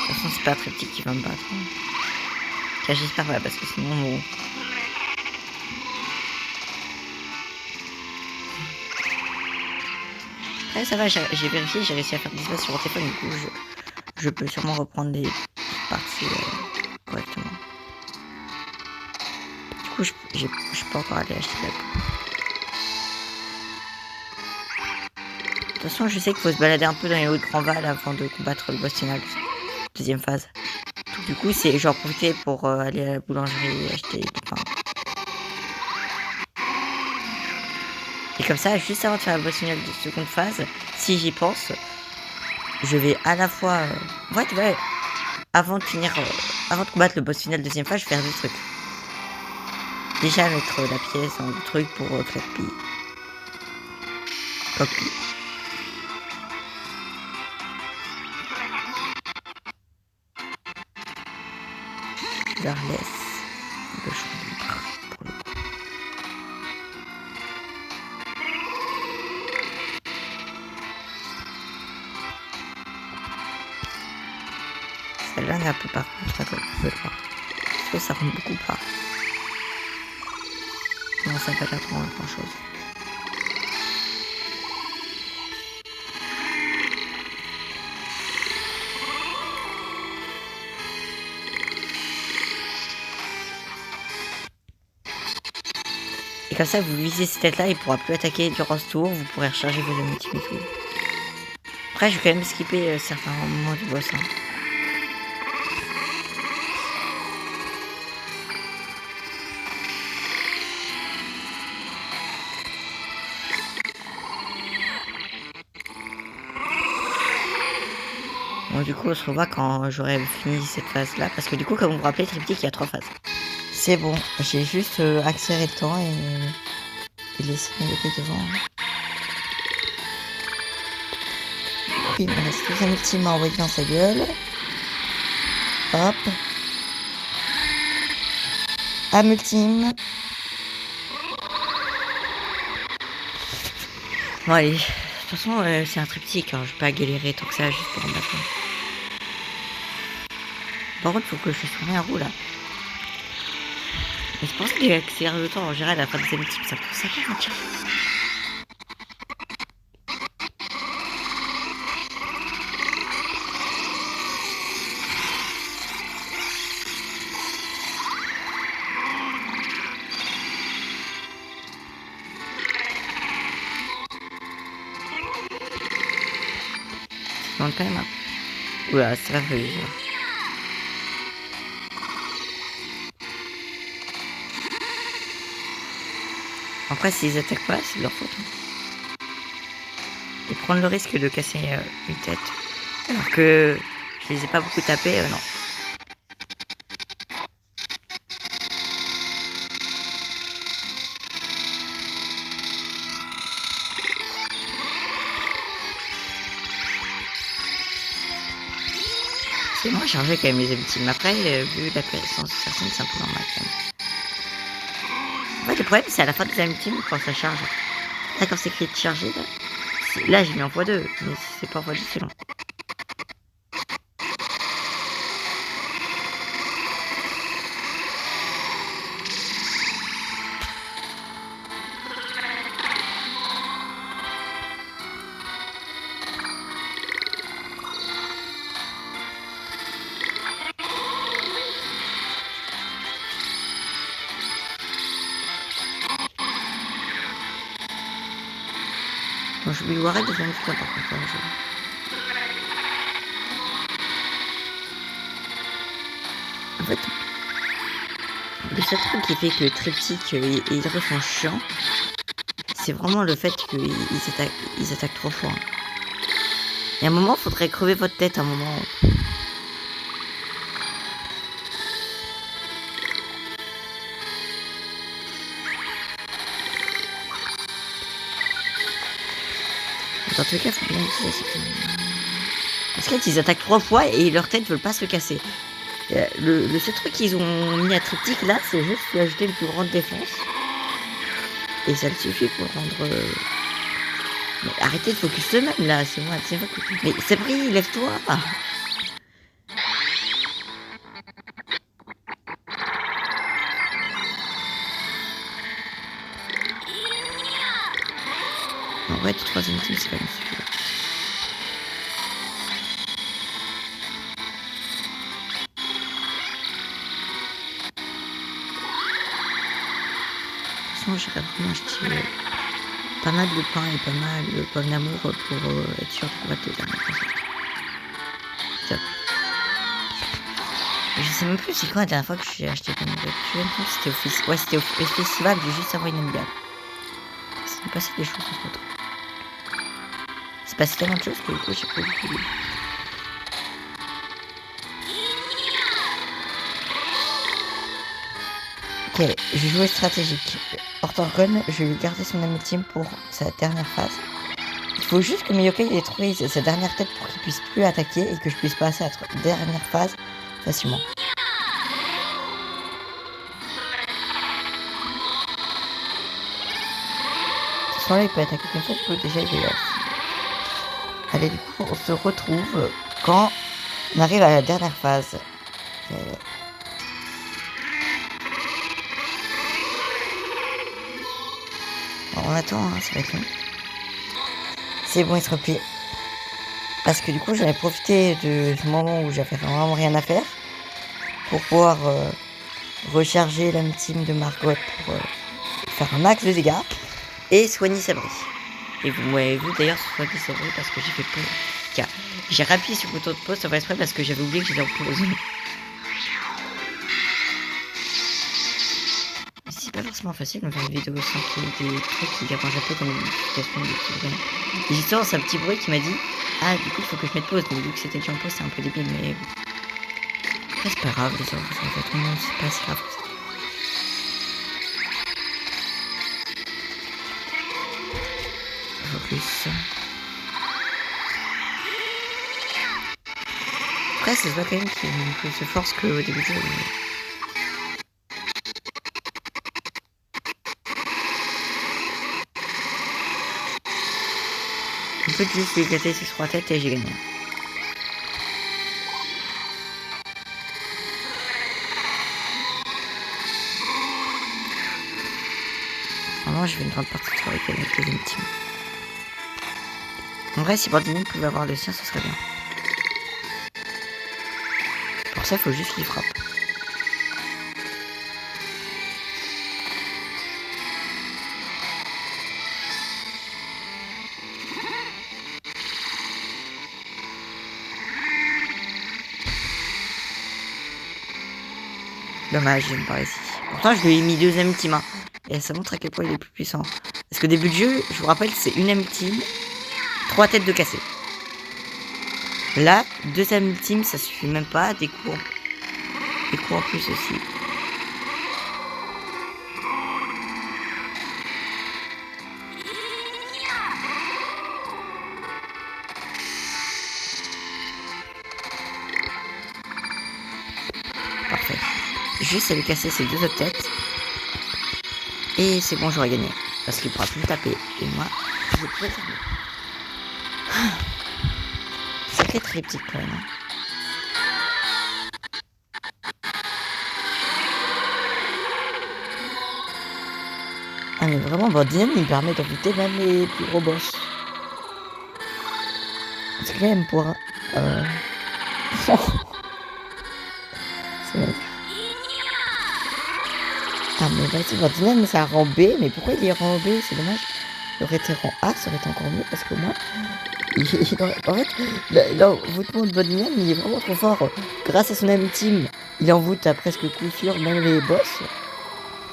toute façon, c'est pas un triptyque qui va me battre. Hein. J'espère, ouais, parce que sinon... Bon... Ouais, ça va, j'ai vérifié, j'ai réussi à faire 10 bases sur mon téléphone, du coup, je peux sûrement reprendre les parties correctement. Du coup, je peux encore aller acheter la coupe. De toute façon, je sais qu'il faut se balader un peu dans les hauts de Grand Val avant de combattre le boss final, deuxième phase. Donc, du coup, c'est genre profiter pour aller à la boulangerie et acheter du pain. Et comme ça, juste avant de faire le boss final de seconde phase, si j'y pense, je vais à la fois... En fait, ouais, avant de finir... avant de combattre le boss final deuxième phase, je vais faire deux trucs. Déjà mettre la pièce dans le truc pour Copy. Je leur laisse le champ libre pour le coup. Celle-là n'est un peu par contre, ça, comme vous pouvez le voir. Parce que ça rend beaucoup pas. Non, ça n'a pas l'air de rendre grand chose. Et comme ça, vous visez cette tête-là, il pourra plus attaquer durant ce tour, vous pourrez recharger vos ultimes et tout. Après, je vais quand même skipper certains moments du boss. Hein. Bon, du coup, on se revoit quand j'aurai fini cette phase-là, parce que du coup, comme vous vous rappelez, triptyque, il y a 3 phases. C'est bon, j'ai juste accéléré le temps et laissé mes épées devant. Il me reste 2 ultimes à envoyer dans sa gueule. Hop. Âme ultime. Bon allez, de toute façon c'est un triptyque, hein. Je vais pas galérer tant que ça juste pour en battre. Par contre, faut que je soumets un roue là. Mais c'est pour ça que j'ai accéléré le temps en général à la fin des ultimes, ça prend 5 minutes. Ça demande quand même un... Oula, c'est pas prévu ça. Après, s'ils attaquent pas, c'est de leur faute. Hein. et prendre le risque de casser une tête. Alors que je les ai pas beaucoup tapés, non. C'est moins chargé quand même les ultimes. Après, vu la puissance de certaines, c'est un peu normal quand même. En fait, le problème, c'est à la fin des ultimes quand ça charge. Là, quand c'est écrit de charger, là j'ai mis en x2, mais si c'est pas en x2, c'est long. Bon, je vais voir de faire une fois par contre. En fait, le seul truc qui fait que Triptyque et Hydro sont chiants, c'est vraiment le fait qu'ils attaquent trop fort. Et à un moment, il faudrait crever votre tête à un moment. Dans tous les cas, faut bien utiliser. Parce qu'ils attaquent 3 fois et leur tête ne veulent pas se casser. Le seul truc qu'ils ont mis à Triptyque là, c'est juste lui ajouter une plus grande défense. Et ça le suffit pour rendre. Mais arrêtez de focus eux-mêmes là, c'est moi, c'est focus. Mais c'est pris, lève-toi. En vrai, tout troisième team, c'est pas une suffisant. J'aurais vraiment acheté pas mal de pain et pas mal de pommes d'amour pour être sûr de battre les derniers. Top. Je sais même plus c'est quoi la dernière fois que j'ai acheté comme nouvelle. Je sais même plus si c'était au festival. Ouais, c'était au festival, j'ai juste envoyé une amiable. C'est passé des choses entre temps. C'est passé tellement de choses que du coup j'ai pas du tout. Ok, je vais jouer stratégique. Orthorgon, je vais garder son ami team pour sa dernière phase. Il faut juste que Mayokai détruise sa dernière tête pour qu'il puisse plus attaquer et que je puisse passer à la dernière phase facilement. De toute façon là il peut attaquer comme ça, du coup déjà il est là. Allez, du coup on se retrouve quand on arrive à la dernière phase. On attend, hein, ça va être long. C'est bon, il se replie. Parce que du coup, j'en ai profité de ce moment où j'avais vraiment rien à faire pour pouvoir recharger l'âme team de Margot pour faire un max de dégâts et soigner Sabri. Et vous m'avez vu d'ailleurs soigner Sabri parce que j'ai fait pause. J'ai rappuyé sur le bouton de pause sans faire exprès parce que j'avais oublié que j'étais en pause. C'est pas forcément facile de faire une vidéo sans qu'il y ait des trucs qui dérangent un peu comme une notification de petits. Et justement, c'est un petit bruit qui m'a dit ah, du coup, il faut que je mette pause. Mais vu que c'était déjà en pause, c'est un peu débile. Mais après, c'est pas grave, les autres, en fait, non, c'est pas si grave. Focus. Après, ça se voit quand même qu'il se force qu'au début du jeu. On peut juste lui éclater ses 3 têtes et j'ai gagné. Vraiment, je vais une grande partie de travail avec les ultimes. En vrai, si Bandini pouvait avoir le sien, ce serait bien. Pour ça, il faut juste qu'il frappe. Dommage, je ne pas ici. Pourtant, je lui ai mis 2 ultimes. Et ça montre à quel point il est plus puissant. Parce qu'au début du jeu, je vous rappelle, c'est une ultime 3 têtes de cassé. Là, 2 ultimes, ça suffit même pas. Des coups en plus aussi. Parfait. Juste à lui casser ses 2 autres têtes. Et c'est bon, j'aurais gagné. Parce qu'il pourra plus me taper. Et moi, je pourrais gagner. Sacré triptyque quand même. Ah mais vraiment, Bandinian il permet d'envoûter même les plus gros boss. C'est quand même pour c'est magnifique. Ah mais vas-y, Bandinian ça rend B, mais pourquoi il est rang B? C'est dommage. Il aurait été rang A, ça aurait été encore mieux parce que moi, en fait, l'envoûtement de Bandinian il est vraiment trop fort. Grâce à son ultime, il envoûte à presque coup sûr même les boss.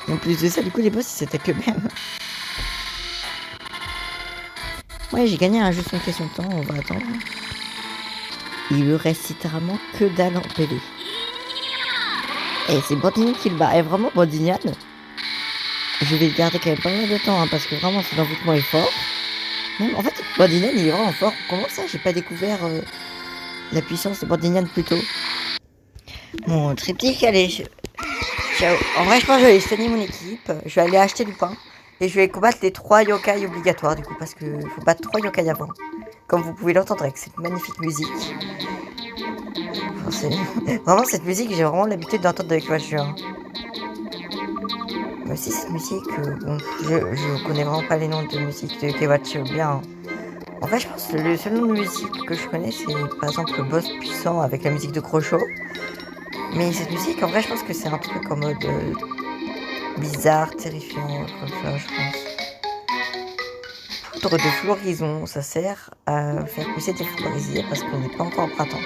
Et en plus de ça, du coup, les boss ils s'attaquent eux-mêmes. Ouais, j'ai gagné un juste une question de temps, on va attendre. Il me reste littéralement que dalle en PV. Et c'est Bandinian qui le bat. Et vraiment, Bandinian, je vais le garder quand même pas mal de temps, hein, parce que vraiment, son envoûtement est fort. Même, en fait, Bandinian, il est vraiment fort. Comment ça, j'ai pas découvert la puissance de Bandinian plus tôt? Mon triptyque, allez. En vrai, je pense que je vais soigner mon équipe. Je vais aller acheter du pain. Et je vais combattre les 3 yokai obligatoires, du coup, parce qu'il faut battre 3 yokai avant. Comme vous pouvez l'entendre avec cette magnifique musique. Enfin, vraiment, cette musique, j'ai vraiment l'habitude d'entendre avec voiture. Mais aussi, cette musique, bon, je connais vraiment pas les noms de musique de Kewachi bien. En fait, je pense que le seul nom de musique que je connais, c'est par exemple le boss puissant avec la musique de Croshaw. Mais cette musique, en vrai, je pense que c'est un truc en mode bizarre, terrifiant, comme ça, je pense. Poudre de floraison, ça sert à faire pousser des floraisiers parce qu'on n'est pas encore au printemps.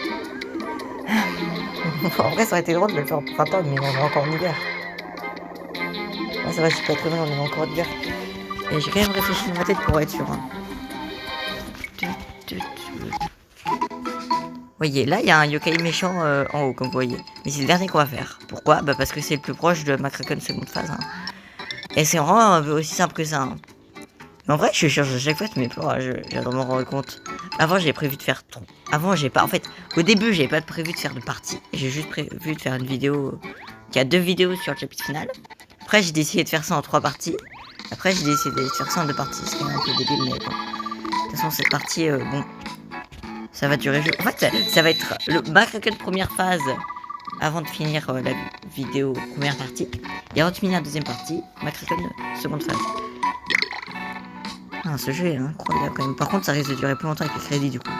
En vrai, ça aurait été drôle de le faire au printemps, mais on est encore en hiver. Ouais, ça va, c'est pas très vrai, on est encore en hiver. Et j'ai quand même réfléchi dans ma tête pour être sûr. Hein. Voyez, là, il y a un yokai méchant en haut, comme vous voyez. Mais c'est le dernier qu'on va faire. Pourquoi? Bah parce que c'est le plus proche de Macracon seconde phase. Hein. Et c'est vraiment aussi simple que ça. Hein. Mais en vrai, je cherche à chaque fois mes plans. J'adore m'en rendre compte. Avant, j'ai prévu de faire trop. Avant, j'ai pas. En fait, au début, j'ai pas prévu de faire de partie. J'ai juste prévu de faire une vidéo. Il y a 2 vidéos sur le chapitre final. Après, j'ai décidé de faire ça en 3 parties. Après, j'ai décidé de faire ça en 2 parties. Ce qui est un peu débile, mais bon. De toute façon, cette partie, bon. Ça va durer. En fait, ça va être le Macracon première phase avant de finir la vidéo première partie. Et avant de finir la deuxième partie, Macracon seconde phase. Ah, ce jeu est incroyable quand même. Par contre, ça risque de durer plus longtemps avec les crédits du coup.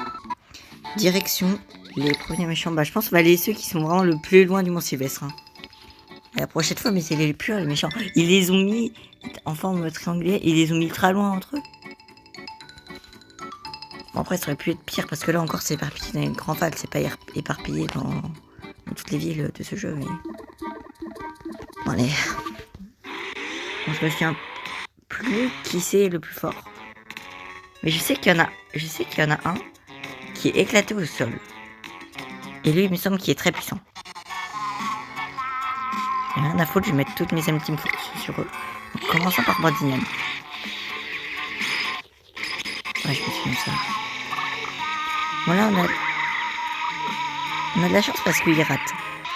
Direction, les premiers méchants. Bah, je pense qu'on va aller ceux qui sont vraiment le plus loin du Mont Sylvestre. Hein. Et la prochaine fois, mais c'est les purs, les méchants. Ils les ont mis en forme triangulaire. Ils les ont mis très loin entre eux. Bon, après, ça aurait pu être pire parce que là encore, c'est éparpillé dans une grande vague. C'est pas éparpillé dans toutes les villes de ce jeu. Mais bon, allez. Bon, je me souviens plus qui c'est le plus fort. Mais je sais qu'il y en a un qui est éclaté au sol. Et lui, il me semble qu'il est très puissant. Rien à foutre, je vais mettre toutes mes ultimes sur eux. En commençant par Bandinian. Ouais, je me souviens de ça. Bon là, on a de la chance parce qu'ils ratent.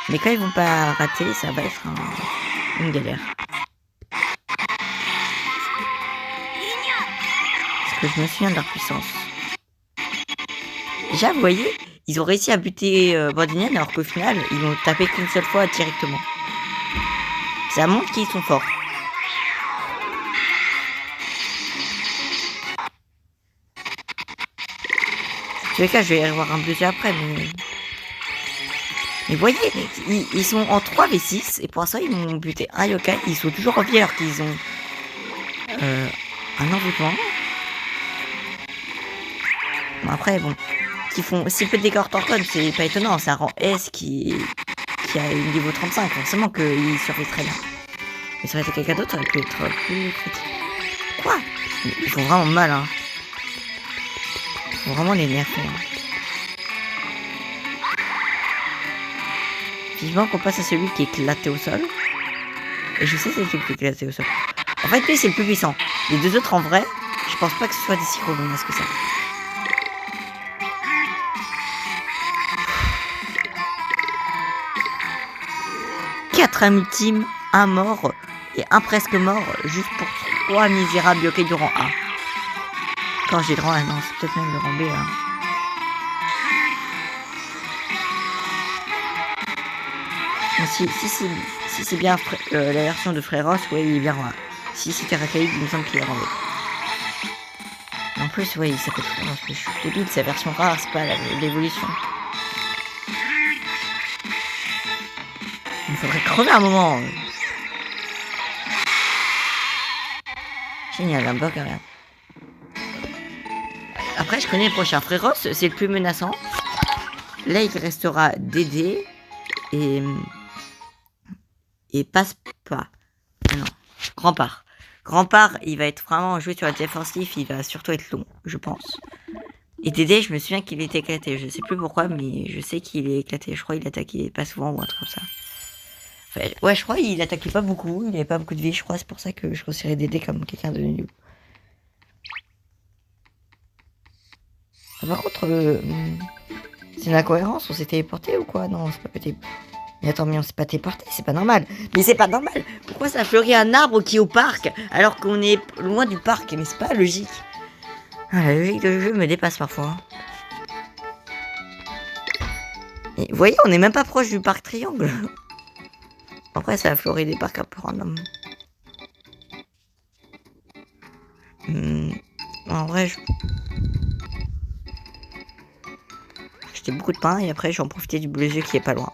Mais quand ils vont pas rater, ça va être une galère. Parce que je me souviens de leur puissance. Déjà, vous voyez, ils ont réussi à buter Bandinian alors qu'au final, ils l'ont tapé qu'une seule fois directement. Ça montre qu'ils sont forts. En tous les cas, je vais y avoir un budget après, mais vous voyez, ils sont en 3v6 et pour ça, ils m'ont buté un yokai. Ils sont toujours en vie alors qu'ils ont un envoûtement. Bon, après, bon, qu'ils font si peu de dégâts hors code, c'est pas étonnant. C'est un rang S qui a une niveau 35, forcément qu'il survit très bien. Mais ça aurait été quelqu'un d'autre, ça aurait pu être plus critique. Quoi? Ils font vraiment mal, hein. Faut vraiment les nerfer. Hein. Vivement qu'on passe à celui qui est éclaté au sol. Et je sais c'est lequel qui est éclaté au sol. En fait, lui, c'est le plus puissant. Les deux autres, en vrai, je pense pas que ce soit des si gros menaces que ça. Quatre âmes ultimes, un mort et un presque mort, juste pour 3 misérables yokai du rang A. Quand j'ai le rang A, non, c'est peut-être même le rang B. Hein. Si c'est bien la version de Fréros, ouais, il est bien rang A. Si c'était Rakaïd, il me semble qu'il est rang B. En plus, ouais, il s'appelle Fréros, mais je suis débile, c'est la version rare, c'est pas l'évolution. Il faudrait crever un moment. Génial, un bug, regarde. Après, je connais le prochain. Fréros, c'est le plus menaçant. Là, il restera Dédé et passe pas. Ah non, Grand-Part. Grand-Part, il va être vraiment joué sur la défensive, il va surtout être long, je pense. Et Dédé, je me souviens qu'il était éclaté. Je sais plus pourquoi, mais je sais qu'il est éclaté. Je crois qu'il attaquait pas souvent ou un truc comme ça. Enfin, ouais, je crois qu'il attaquait pas beaucoup. Il avait pas beaucoup de vie, je crois. C'est pour ça que je considérais Dédé comme quelqu'un de nul. Par contre, c'est une incohérence. On s'est téléporté ou quoi? Non, c'est pas possible. Mais attends, mais on s'est pas téléporté, c'est pas normal. Mais c'est pas normal. Pourquoi ça fleurit un arbre qui est au parc alors qu'on est loin du parc? Mais c'est pas logique. Ah, la logique de jeu me dépasse parfois. Et vous voyez, on est même pas proche du parc Triangle. Après, ça a fleuri des parcs un peu random. En vrai, j'achetais beaucoup de pain et après, j'en profitais du bleu yeux qui est pas loin.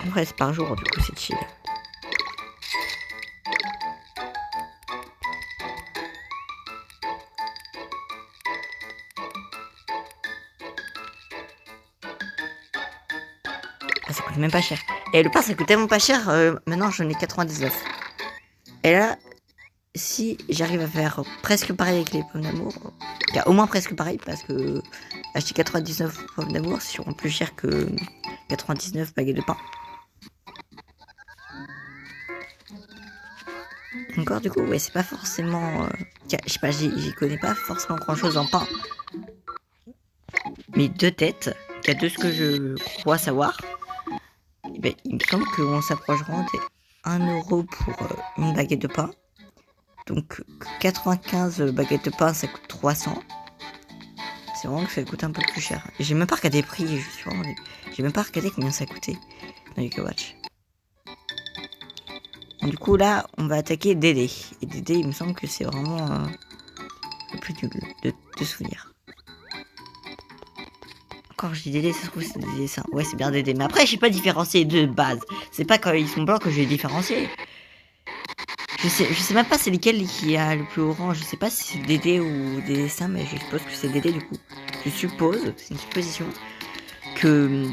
En vrai, c'est par jour, du coup, c'est chill. Ah, ça coûte même pas cher. Et le pain, ça coûte tellement pas cher, maintenant j'en ai 99. Et là, si j'arrive à faire presque pareil avec les pommes d'amour, au moins presque pareil, parce que acheter 99 pommes d'amour, c'est sûrement plus cher que 99 baguettes de pain. Encore du coup, ouais, c'est pas forcément... je sais pas, j'y connais pas forcément grand chose en pain. Mais deux têtes, qu'à de ce que je crois savoir, ben, il me semble qu'on s'approche vraiment des 1 euro pour une baguette de pain. Donc 95 baguettes de pain, ça coûte 300. C'est vraiment que ça coûte un peu plus cher. J'ai même pas regardé les prix, j'ai même pas regardé combien ça coûtait dans Yokai Watch. Du coup là, on va attaquer Dédé. Et Dédé, il me semble que c'est vraiment le plus nul de souvenirs. Encore je dis Dédé, ça se trouve c'est des dessins. Ouais, c'est bien Dédé. Mais après, je sais pas différencier de base. C'est pas quand ils sont blancs que je vais différencier. Je sais même pas c'est lequel qui a le plus orange. Je sais pas si c'est Dédé ou des dessins, mais je suppose que c'est Dédé du coup. Je suppose, c'est une supposition, que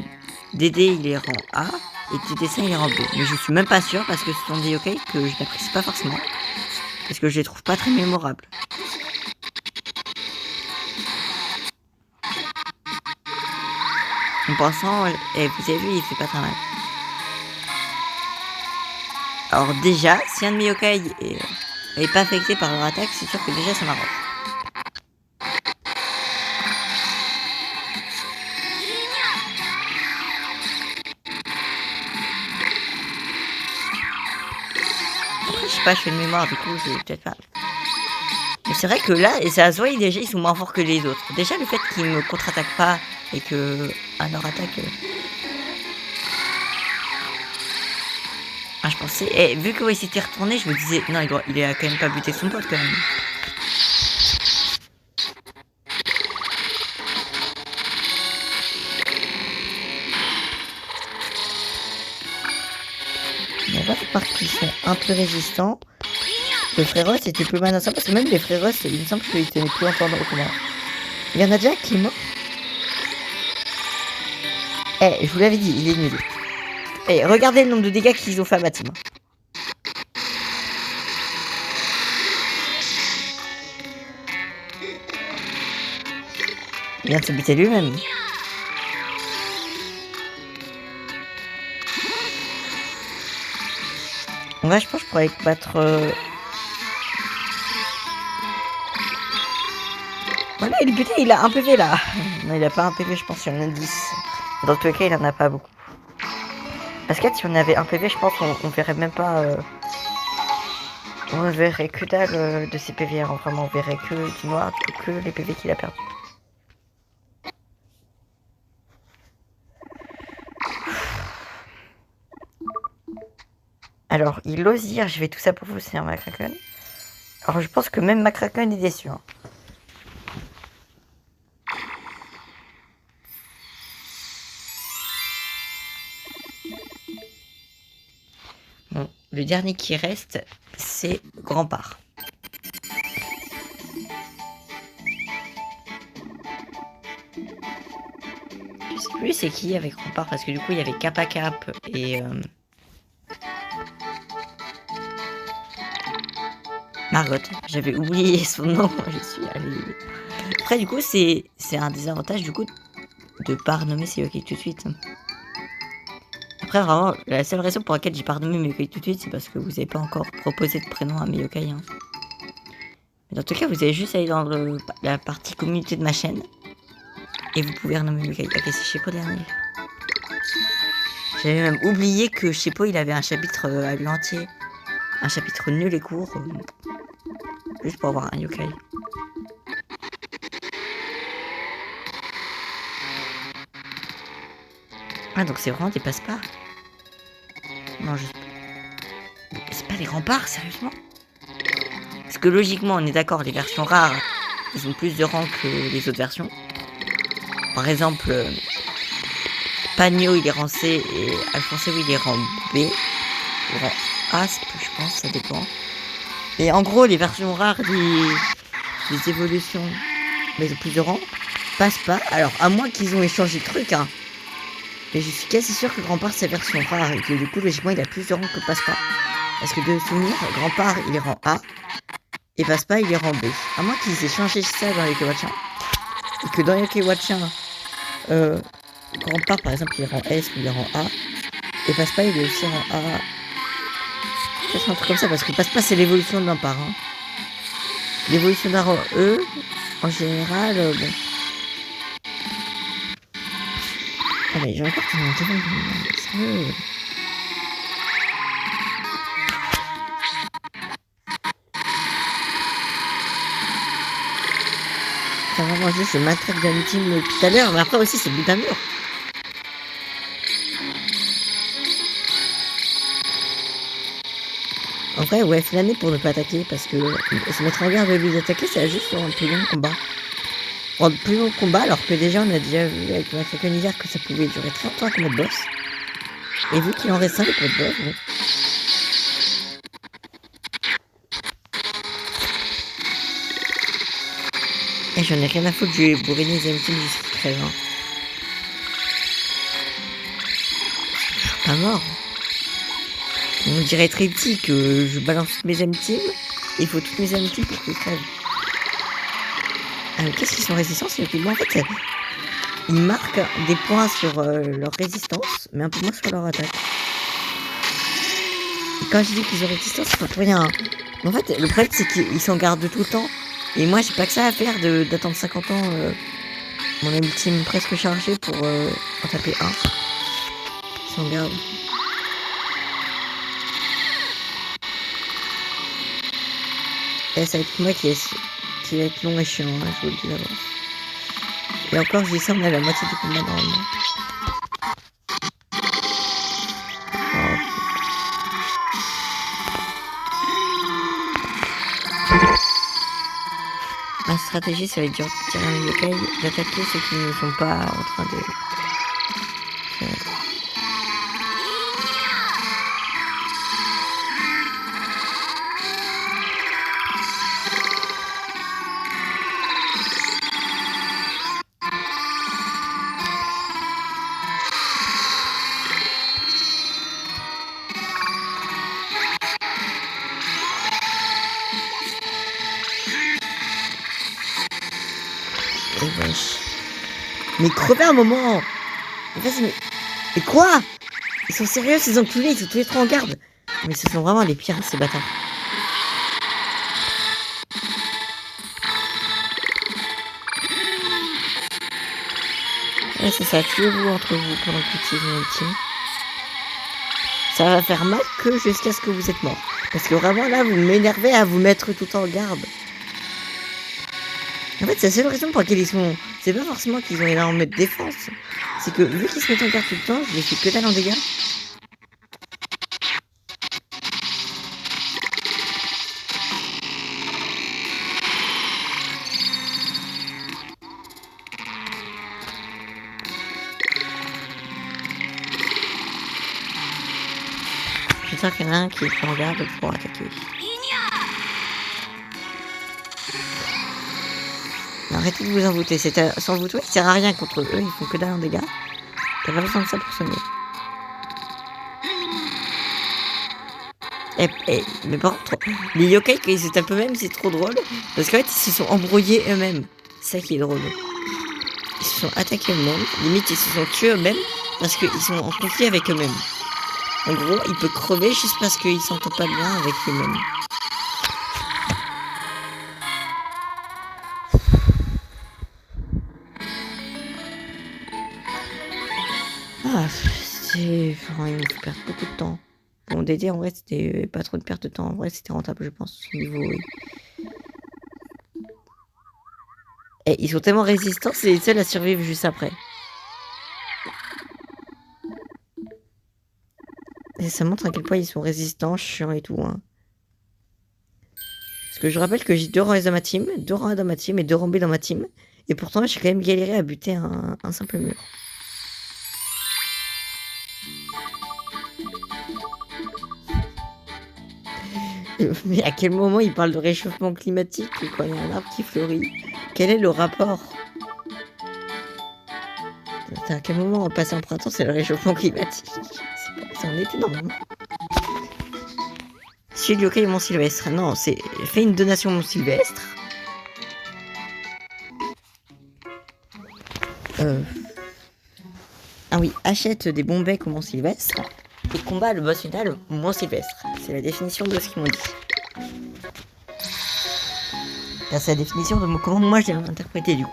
Dédé il est rang A et Dédé dessin il est rang B. Mais je suis même pas sûr parce que ce sont des yokai que je n'apprécie pas forcément. Parce que je les trouve pas très mémorables. En pensant, et vous avez vu, il fait pas très mal. Alors déjà, si un de mes yokai est pas affecté par leur attaque, c'est sûr que déjà ça m'arrange. Après, je sais pas, je fais une mémoire, du coup, c'est peut-être pas... Mais c'est vrai que là, et ça se voit, déjà, ils sont moins forts que les autres. Déjà, le fait qu'ils me contre-attaquent pas et que à leur attaque... Ah, je pensais... Et vu que il s'était retourné, je me disais... Non, il a quand même pas buté son pote, quand même. On va voir qu'ils sont un peu résistants. Le Fréros était plus menaçant parce que même les Fréros, il me semble qu'ils tenaient plus longtemps dans le combat. Il y en a déjà qui est mort. Eh, je vous l'avais dit, il est nul. Et regardez le nombre de dégâts qu'ils ont fait à ma team. Il vient de se buter lui-même. En vrai, je pense que je pourrais battre... Voilà, il est buté, il a un PV là. Non, il a pas un PV, je pense, il en a 10. Dans tous les cas, il en a pas beaucoup. Parce que si on avait un PV, je pense qu'on verrait même pas... On verrait que dalle de ses PV. Hein. Vraiment, on verrait que du noir, que les PV qu'il a perdu. Alors, il ose dire, je vais tout ça pour vous, Seigneur Macraken. Alors, je pense que même Macraken est déçu. Hein. Bon, le dernier qui reste, c'est Grand-Part. Je sais plus c'est qui avec Grand-Part, parce que du coup, il y avait Kappa Cap et... Margot, j'avais oublié son nom, je suis allée... Après, du coup, c'est un désavantage, du coup, de pas renommer ces yokai tout de suite. Après, vraiment, la seule raison pour laquelle j'ai pas renommé mes yokai tout de suite, c'est parce que vous avez pas encore proposé de prénom à mes yokai. Hein. Mais dans tout cas, vous allez juste aller dans la partie communauté de ma chaîne, et vous pouvez renommer mes yokai. Ok, c'est Sheppo dernier. J'avais même oublié que Sheppo, il avait un chapitre à lui entier. Un chapitre nul et court. Juste pour avoir un yokai. Ah, donc c'est vraiment des passe-pas. Non, je... C'est pas des remparts, sérieusement? Parce que logiquement, on est d'accord, les versions rares, ils ont plus de rang que les autres versions. Par exemple, Pagno, il est rang C et Alphonse, il est rang B. Ou rang A, je pense, ça dépend. Et en gros, les versions rares, les évolutions, mais ils ont plus de rang, passent pas. Alors, à moins qu'ils ont échangé le truc, hein. Mais je suis quasi sûr que Grand-Part, c'est version rare et que du coup, logiquement, il a plus de rang que Passe-Pas. Parce que de souvenir, Grand-Part, il est rang A et Passe-Pas, il est rang B. À moins qu'ils aient changé ça dans Yokai Watch 1. Et que dans Yokai Watch 1, Grand-Part, par exemple, il est rang S ou il est rang A. Et Passe-Pas, il est aussi rang A. Peut-être un truc comme ça, parce que Passe-Pas, c'est l'évolution d'un part. Hein. L'évolution d'un rang E, en général, bon. Ah mais j'ai encore mon téléphone, sérieux. C'est vraiment juste le maltraite d'un team tout à l'heure, mais après aussi c'est le bout d'un mur. En vrai, ouais, flâner pour ne pas attaquer, parce que se mettre en garde de lui d'attaquer, c'est juste pour un plus long combat. Pour un plus long combat, alors que déjà on a déjà vu avec Macraken hiver que ça pouvait durer 30 ans comme mode boss. Et vu qu'il en reste 5 comme mode boss, bon. Et j'en ai rien à foutre, je vais bourrer les team jusqu'à 13 ans. Pas mort. On dirait très petit que je balance toutes mes team. Il faut toutes mes team pour qu'ils crèvent. Qu'est-ce qu'ils sont résistants, c'est que moi en fait ils marquent des points sur leur résistance, mais un peu moins sur leur attaque. Et quand je dis qu'ils ont résistance, c'est pas pour rien. Hein. En fait, le problème c'est qu'ils s'en gardent tout le temps. Et moi j'ai pas que ça à faire d'attendre 50 ans mon ultime presque chargé pour en taper un. Ils s'en gardent. Et ça va être moi qui va être long et chiant, hein, je vous le dis d'avance. Et encore, je dis ça, on est à la moitié du combat normalement. Oh. Ma stratégie, ça va être de tirer un yokai, d'attaquer ceux qui ne sont pas en train de... Mais crevez un moment. Mais quoi? Ils sont sérieux ces enculés, ils sont tous les trois en garde. Mais ce sont vraiment les pires ces bâtards. Ouais c'est ça, tuez-vous entre vous pendant que l'utilisez ultime. Ça va faire mal que jusqu'à ce que vous êtes mort. Parce que vraiment là vous m'énervez à vous mettre tout en garde. En fait, c'est la seule raison pour laquelle ils sont... C'est pas forcément qu'ils ont énormément de défense. C'est que vu qu'ils se mettent en garde tout le temps, je les fais que dalle en dégâts. J'espère qu'il y en a un qui est en garde pour attaquer. Arrêtez de vous envoûter, sans vous ça sert à rien contre eux, ils font que dalle en dégâts. T'as pas besoin de ça pour soigner. Mais par contre, les yokai quand ils se tapent eux-mêmes c'est trop drôle. Parce qu'en fait ils se sont embrouillés eux-mêmes. C'est ça qui est drôle. Ils se sont attaqués eux-mêmes, limite ils se sont tués eux-mêmes parce qu'ils sont en conflit avec eux-mêmes. En gros, il peut crever juste parce qu'ils s'entendent pas bien avec eux-mêmes. Ah, c'est... Enfin, il me perd beaucoup de temps. Bon, DD, en vrai, c'était pas trop de perte de temps. En vrai, c'était rentable, je pense, au niveau... Oui. Et ils sont tellement résistants, c'est les seuls à survivre juste après. Et ça montre à quel point ils sont résistants, chiants et tout. Hein. Parce que je rappelle que j'ai 2 rangs dans ma team, 2 rangs dans ma team et 2 rangs B dans ma team. Et pourtant, j'ai quand même galéré à buter un simple mur. Mais à quel moment il parle de réchauffement climatique quand il y a un arbre qui fleurit? Quel est le rapport? À quel moment on passe en printemps, c'est le réchauffement climatique? C'est en été normalement. Chez le yokai Mont Sylvestre. Non, c'est fait une donation Mont Sylvestre. Ah oui, achète des bons becs au Mont Sylvestre et combat le boss final au Mont Sylvestre. C'est la définition de ce qu'ils m'ont dit. Là, c'est la définition de comment moi j'ai interprété du coup.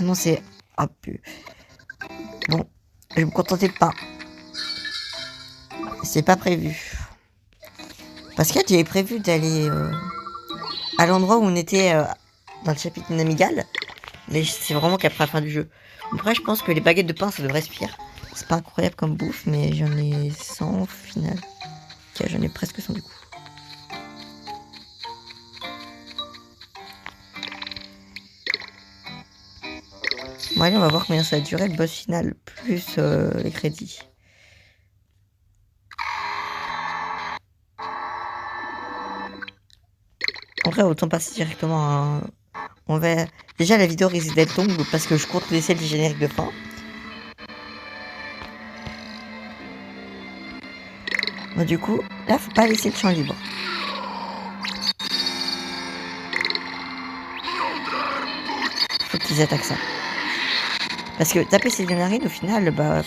Ah non, c'est... Ah, bon, je vais me contenter de pas. C'est pas prévu. Parce que j'avais prévu d'aller à l'endroit où on était dans le chapitre Namigal. Mais c'est vraiment qu'après la fin du jeu. Après, je pense que les baguettes de pain, ça devrait se pire. C'est pas incroyable comme bouffe, mais j'en ai 100 au final. Ok, j'en ai presque 100 du coup. Bon allez, on va voir combien ça va durer le boss final, plus les crédits. En vrai, autant passer directement à... On va... Déjà, la vidéo risque d'être longue parce que je compte laisser le générique de fin. Bon, du coup, là, faut pas laisser le champ libre. Faut qu'ils attaquent ça. Parce que taper ces narines, au final, bah...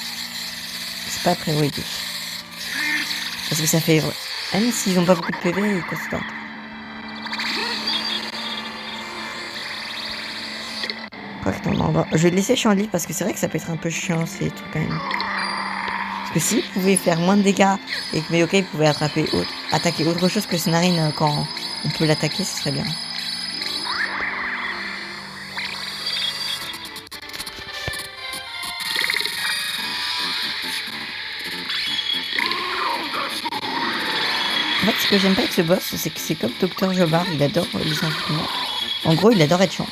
c'est pas priorité. Parce que ça fait... Même s'ils ont pas beaucoup de PV, ils constant. Non, je vais laisser Chanly parce que c'est vrai que ça peut être un peu chiant ces trucs quand même. Parce que s'ils pouvaient faire moins de dégâts et que mes yokai pouvaient attaquer autre chose que ses narines quand on peut l'attaquer, ce serait bien. En fait, ce que j'aime pas avec ce boss, c'est que c'est comme Dr Jobard, il adore les entraînements. En gros, il adore être chiant.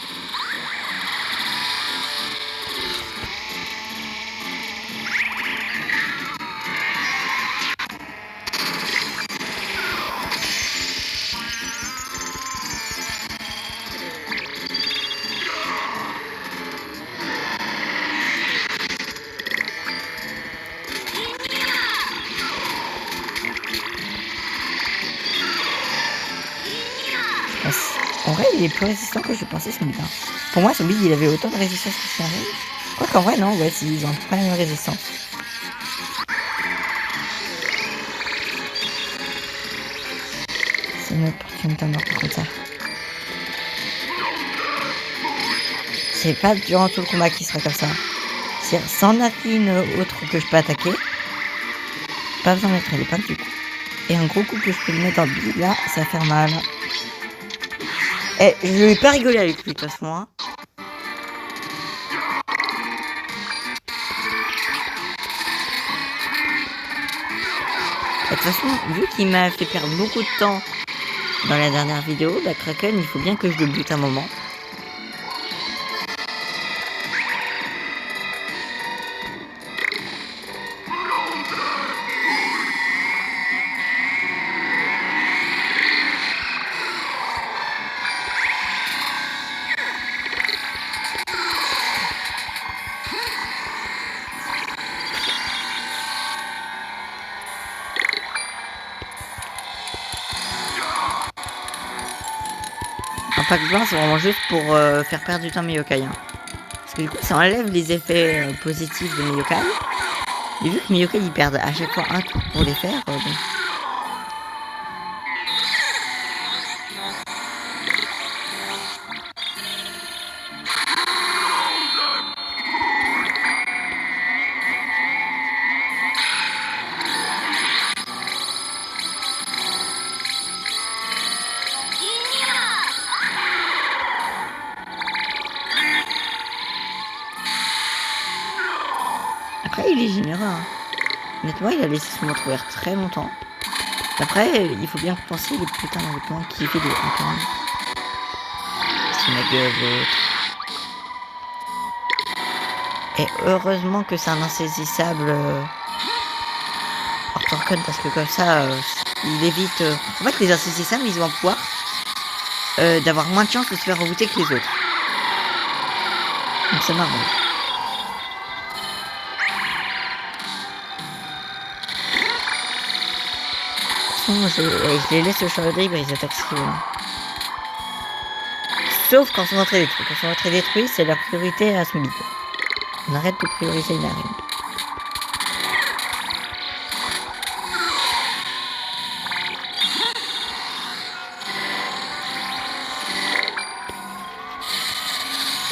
En vrai, il est plus résistant que je pensais, son bide. Hein. Pour moi, son bide, il avait autant de résistance que son rêve. Quoi qu'en vrai, non, ouais, ils ont pas la même résistance. C'est une opportunité en or comme ça. C'est pas durant tout le combat qui sera comme ça. C'est sans narine autre que je peux attaquer. Pas besoin de mettre les épingle du coup. Et un gros coup que je peux lui mettre dans le bide, là, ça va faire mal. Et je vais pas rigoler avec lui de toute façon. Hein. De toute façon, vu qu'il m'a fait perdre beaucoup de temps dans la dernière vidéo, la Kraken, il faut bien que je le bute un moment. Impact blanc, c'est vraiment juste pour faire perdre du temps à mes yokai. Hein. Parce que du coup, ça enlève les effets positifs de mes yokai. Et vu que mes yokai, ils perdent à chaque fois un tour pour les faire, bon. Après, il est généreux. Hein. Honnêtement, il a laissé son montre ouvert très longtemps. Après, il faut bien penser les putains d'enveloppements qui fait des encore. C'est ma gueule l'autre. Et heureusement que c'est un insaisissable Ortorcon parce que comme ça, il évite. En fait, les insaisissables, ils ont un pouvoir d'avoir moins de chances de se faire rebooter que les autres. Donc c'est marrant. Je les laisse au champ de dribble et ils attaquent si sauf quand son entrée détruit. Quand son entrée détruit, c'est la priorité à son bide. On arrête de prioriser une arène.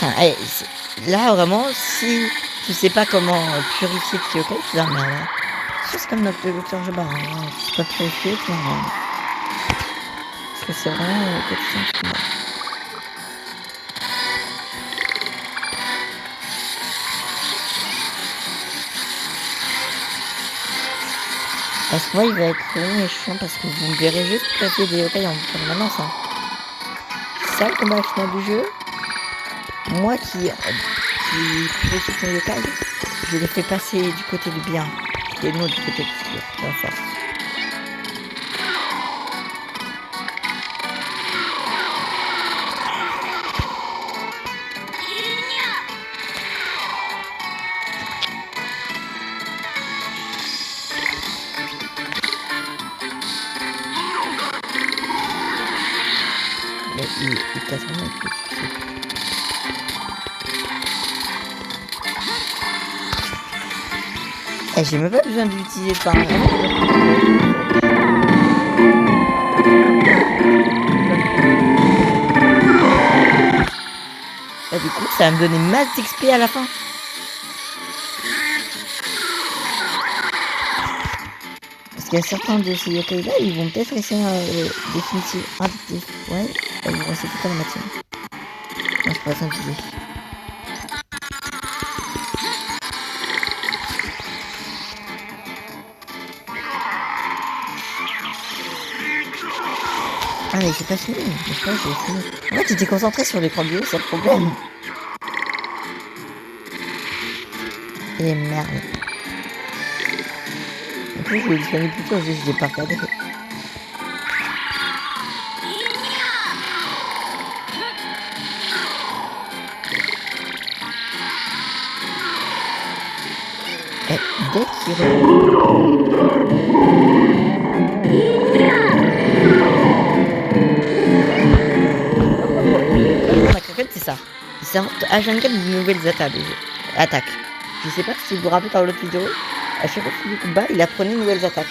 Enfin, allez, là vraiment, si tu sais pas comment purifier tes yokai, tu vas merde. Hein. C'est comme notre docteur Jabbar, hein. Si tu pas purifié, tu vas merde. Parce que c'est vraiment quelque chose qui m'a. À ce moment, il va être long et chiant parce que vous me verrez juste placer des yokai en permanence. Hein. C'est ça le combat final du jeu. Moi qui purifie mon yokai, je les fais passer du côté du bien et non du côté de la force. Mais il casse vraiment le truc. Et j'ai même pas besoin d'utiliser ça. Et du coup, ça va me donner masse d'XP à la fin. Parce qu'il y a certains de ces yokai là, ils vont peut-être essayer définitif. Ouais, ils vont essayer toute la matinée. Non, je pourrais s'inviter. Ah mais c'est pas fini, je crois que j'ai fini. En fait j'étais concentré sur l'écran du haut, c'est le problème. Et merde. En plus je voulais le soigner plus tôt, je l'ai pas regardé. Et dès qu'il C'est H24 de nouvelles attaques. Je sais pas si vous vous rappelez dans l'autre vidéo, à chaque fois qu'il y a du combat, il apprenait de nouvelles attaques.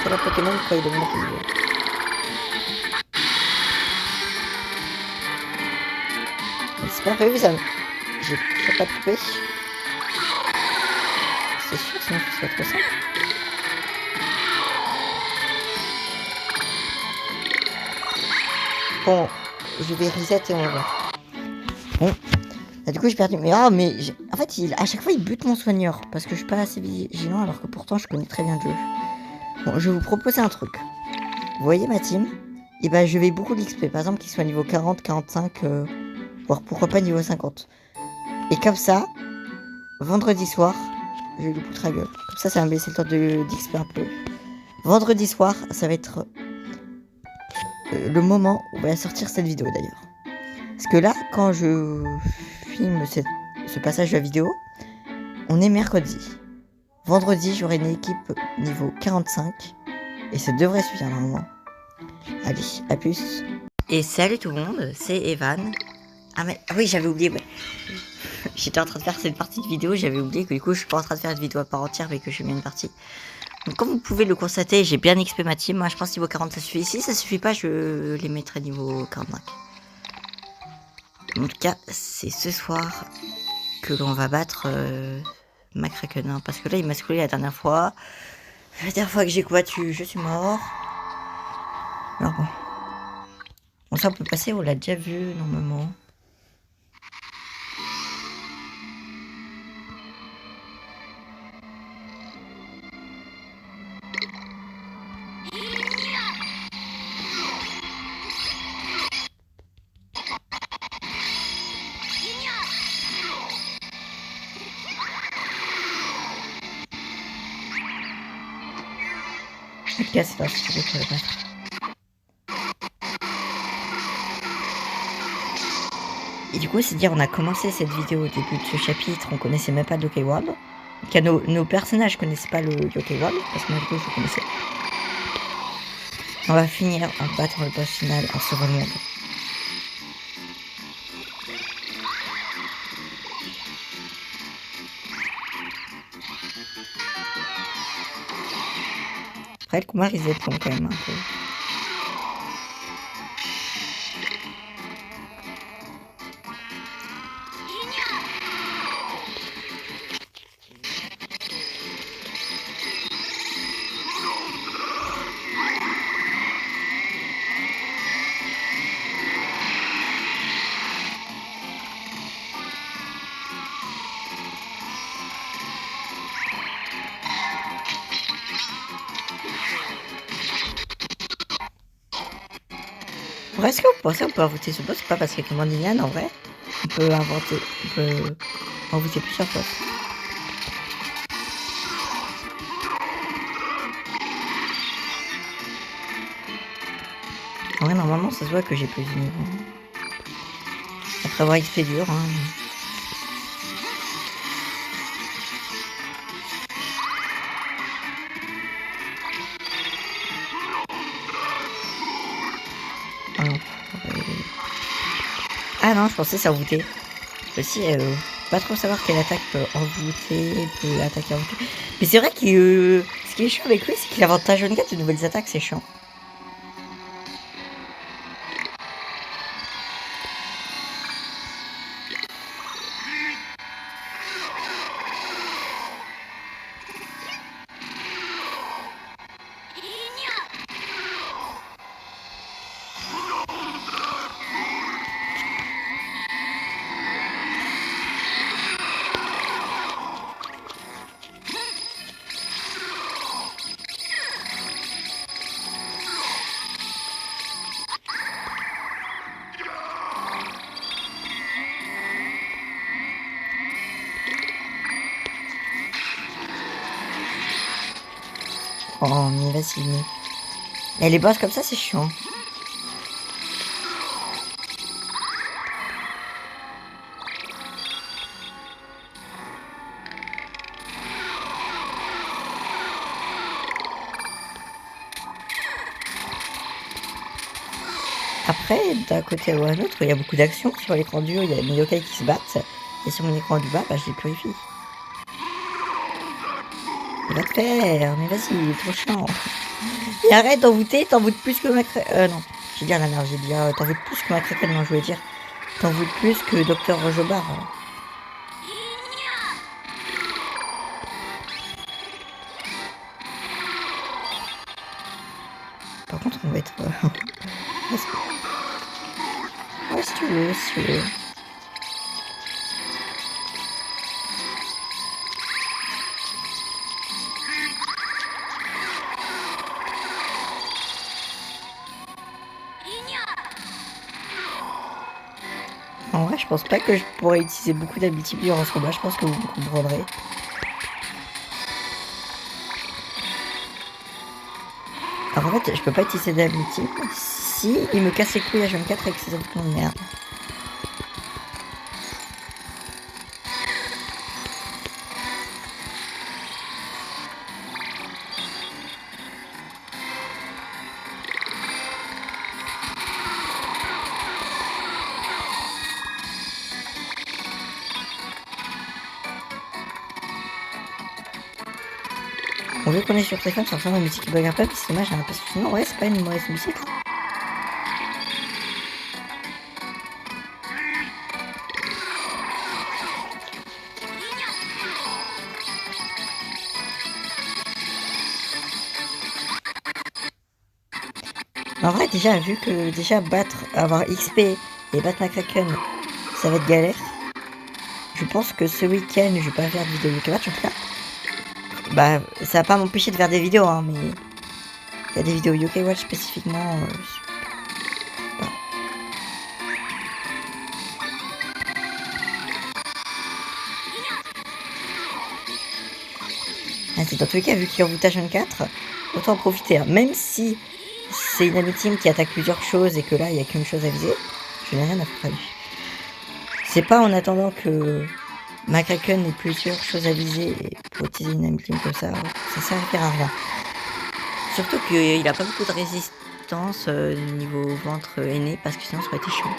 C'est la Pokémon quand il augmente le niveau. C'est pas prévu ça. J'ai pas de coupé. C'est sûr, sinon ce serait trop simple. Bon, je vais reset et on va voir. Bon, là, du coup j'ai perdu. Mais mais en fait, à chaque fois il bute mon soigneur parce que je suis pas assez vigilant alors que pourtant je connais très bien le jeu. Bon, je vais vous proposer un truc. Vous voyez ma team? Et ben je vais beaucoup d'XP. Par exemple, qu'il soit niveau 40, 45, voire pourquoi pas niveau 50. Et comme ça, vendredi soir, je vais lui foutre la gueule. Comme ça va me laisser le temps d'XP un peu. Vendredi soir, ça va être le moment où va sortir cette vidéo d'ailleurs. Parce que là, quand je filme ce passage de la vidéo, on est mercredi. Vendredi, j'aurai une équipe niveau 45. Et ça devrait suffire normalement. Allez, à plus. Et salut tout le monde, c'est Evan. Ah mais oui, j'avais oublié. Ouais. J'étais en train de faire cette partie de vidéo, j'avais oublié que du coup je suis pas en train de faire une vidéo à part entière mais que je fais bien une partie. Donc comme vous pouvez le constater, j'ai bien XP ma team. Moi je pense niveau 40 ça suffit. Si ça suffit pas, je les mettrai niveau 45. En tout cas, c'est ce soir que l'on va battre Macraken, hein, parce que là il m'a scrollé la dernière fois. La dernière fois que j'ai combattu, je suis mort. Alors bon. Bon ça on peut passer, on l'a déjà vu normalement. Je me casse là, je vais le battre. Et du coup, c'est dire, on a commencé cette vidéo au début de ce chapitre, on connaissait même pas Yokai World. Nos personnages connaissaient pas le Yokai World, parce que moi, du coup, je connaissais. On va finir en battant le boss final en second monde. Après, le combat risque d'être long quand même un peu. Est-ce que vous pensez qu'on peut inventer ce boss? C'est pas parce qu'il y a commande Liliane en vrai. On peut inventer plusieurs boss. En vrai, normalement, ça se voit que j'ai plus de niveau. Après avoir XP dur, hein. Ah non, je pensais ça envoûtait. Aussi, pas trop savoir quelle attaque peut envoûter, peut attaquer envoûter. Mais c'est vrai que ce qui est chiant avec lui, c'est qu'il avantage 24 de nouvelles attaques, c'est chiant. Oh, mais vas-y. Et les boss comme ça, c'est chiant. Après, d'un côté ou à un autre, il y a beaucoup d'actions. Sur l'écran du haut, il y a les yokai qui se battent. Et sur mon écran du bas, bah, je les purifie. Il va te faire, mais vas-y, il est trop chiant. Et arrête d'envoûter, t'envoûtes plus que ma non, j'ai dit la merde, j'ai dit t'envoûtes plus que ma Kraken, non, je voulais dire t'envoûtes plus que Docteur Jobard. Par contre, on va être... ouais, si tu veux, si tu veux. En vrai, je pense pas que je pourrais utiliser beaucoup d'habitudes en ce combat, je pense que vous me comprendrez. Alors en fait, je peux pas utiliser d'habitude si il me casse les couilles à 24 avec ses options de merde. On veut qu'on est sur téléphone, ça ressemble à une musique qui bug un peu, mais c'est dommage, hein, parce que sinon, ouais, c'est pas une mauvaise musique. En vrai, déjà, vu que déjà avoir XP et battre ma Kraken, ça va être galère. Je pense que ce week-end, je vais pas faire de vidéo Yokai Watch en tout cas. Bah, ça va pas m'empêcher de faire des vidéos, hein, mais il y a des vidéos Yokai Watch spécifiquement. C'est dans tous les cas, vu qu'il revoute H24, autant en profiter. Hein. Même si c'est une amie team qui attaque plusieurs choses et que là, il n'y a qu'une chose à viser, je n'ai rien à foutre à lui. C'est pas en attendant que ma Kraken ait plusieurs choses à viser pour utiliser une amie team comme ça sert à faire à rien. Surtout qu'il a pas beaucoup de résistance niveau ventre aîné, parce que sinon ça aurait été chiant.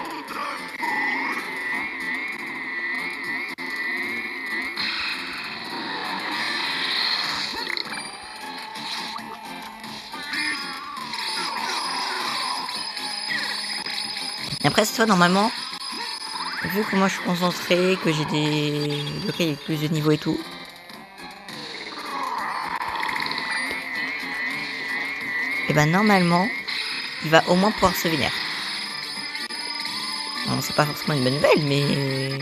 Et après, c'est toi, normalement, vu que moi je suis concentré, que j'ai des yokai avec plus de niveau et tout, et ben normalement, il va au moins pouvoir se vénérer. Bon, c'est pas forcément une bonne nouvelle, mais...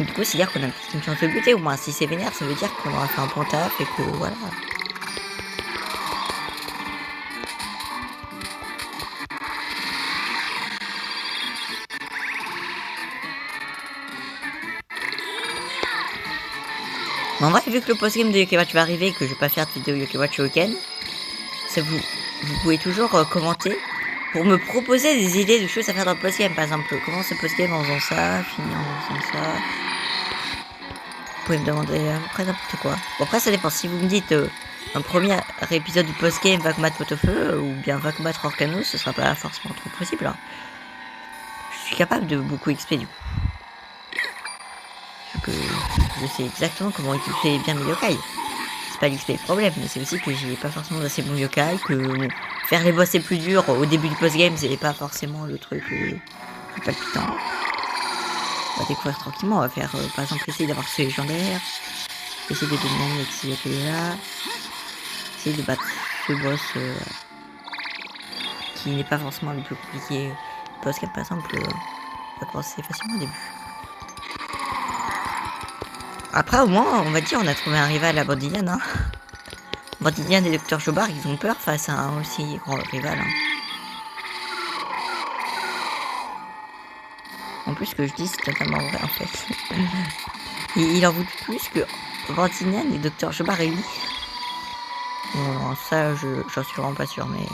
Du coup, c'est dire qu'on a une chance de buter, au moins. Si c'est vénère, ça veut dire qu'on aura fait un bon taf et que voilà. Mais en vrai, vu que le post-game de Yokai Watch va arriver et que je vais pas faire de vidéo Yokai Watch au week-end, vous pouvez toujours commenter pour me proposer des idées de choses à faire dans le post-game. Par exemple, comment ce post-game en faisant ça, finir en faisant ça. Vous pouvez me demander à peu près n'importe quoi. Bon, après, ça dépend. Si vous me dites un premier épisode du post-game va combattre Pot-au-Feu ou bien va combattre Orcanos, ce sera pas forcément trop possible. Hein. Je suis capable de beaucoup XP du coup. Que je sais exactement comment équiper bien mes yokai. C'est pas l'XP le problème, mais c'est aussi que j'ai pas forcément d'assez bons yokai, que bon, faire les boss c'est plus dur au début du post-game, c'est pas forcément le truc plus palpitant. On va découvrir tranquillement, on va faire par exemple essayer d'avoir ce légendaire, essayer de dominer avec ces yokai là, essayer de battre ce boss qui n'est pas forcément le plus compliqué. Le post-game par exemple, va commencer facilement au début. Après, au moins, on va dire, on a trouvé un rival à Bandilian. Hein. Bandilian et Dr Jobard, ils ont peur face à un aussi grand rival. Hein. En plus, ce que je dis, c'est totalement vrai, en fait. il en veut plus que Bandilian et Dr Jobard réunis. Bon, ça, j'en suis vraiment pas sûr, mais...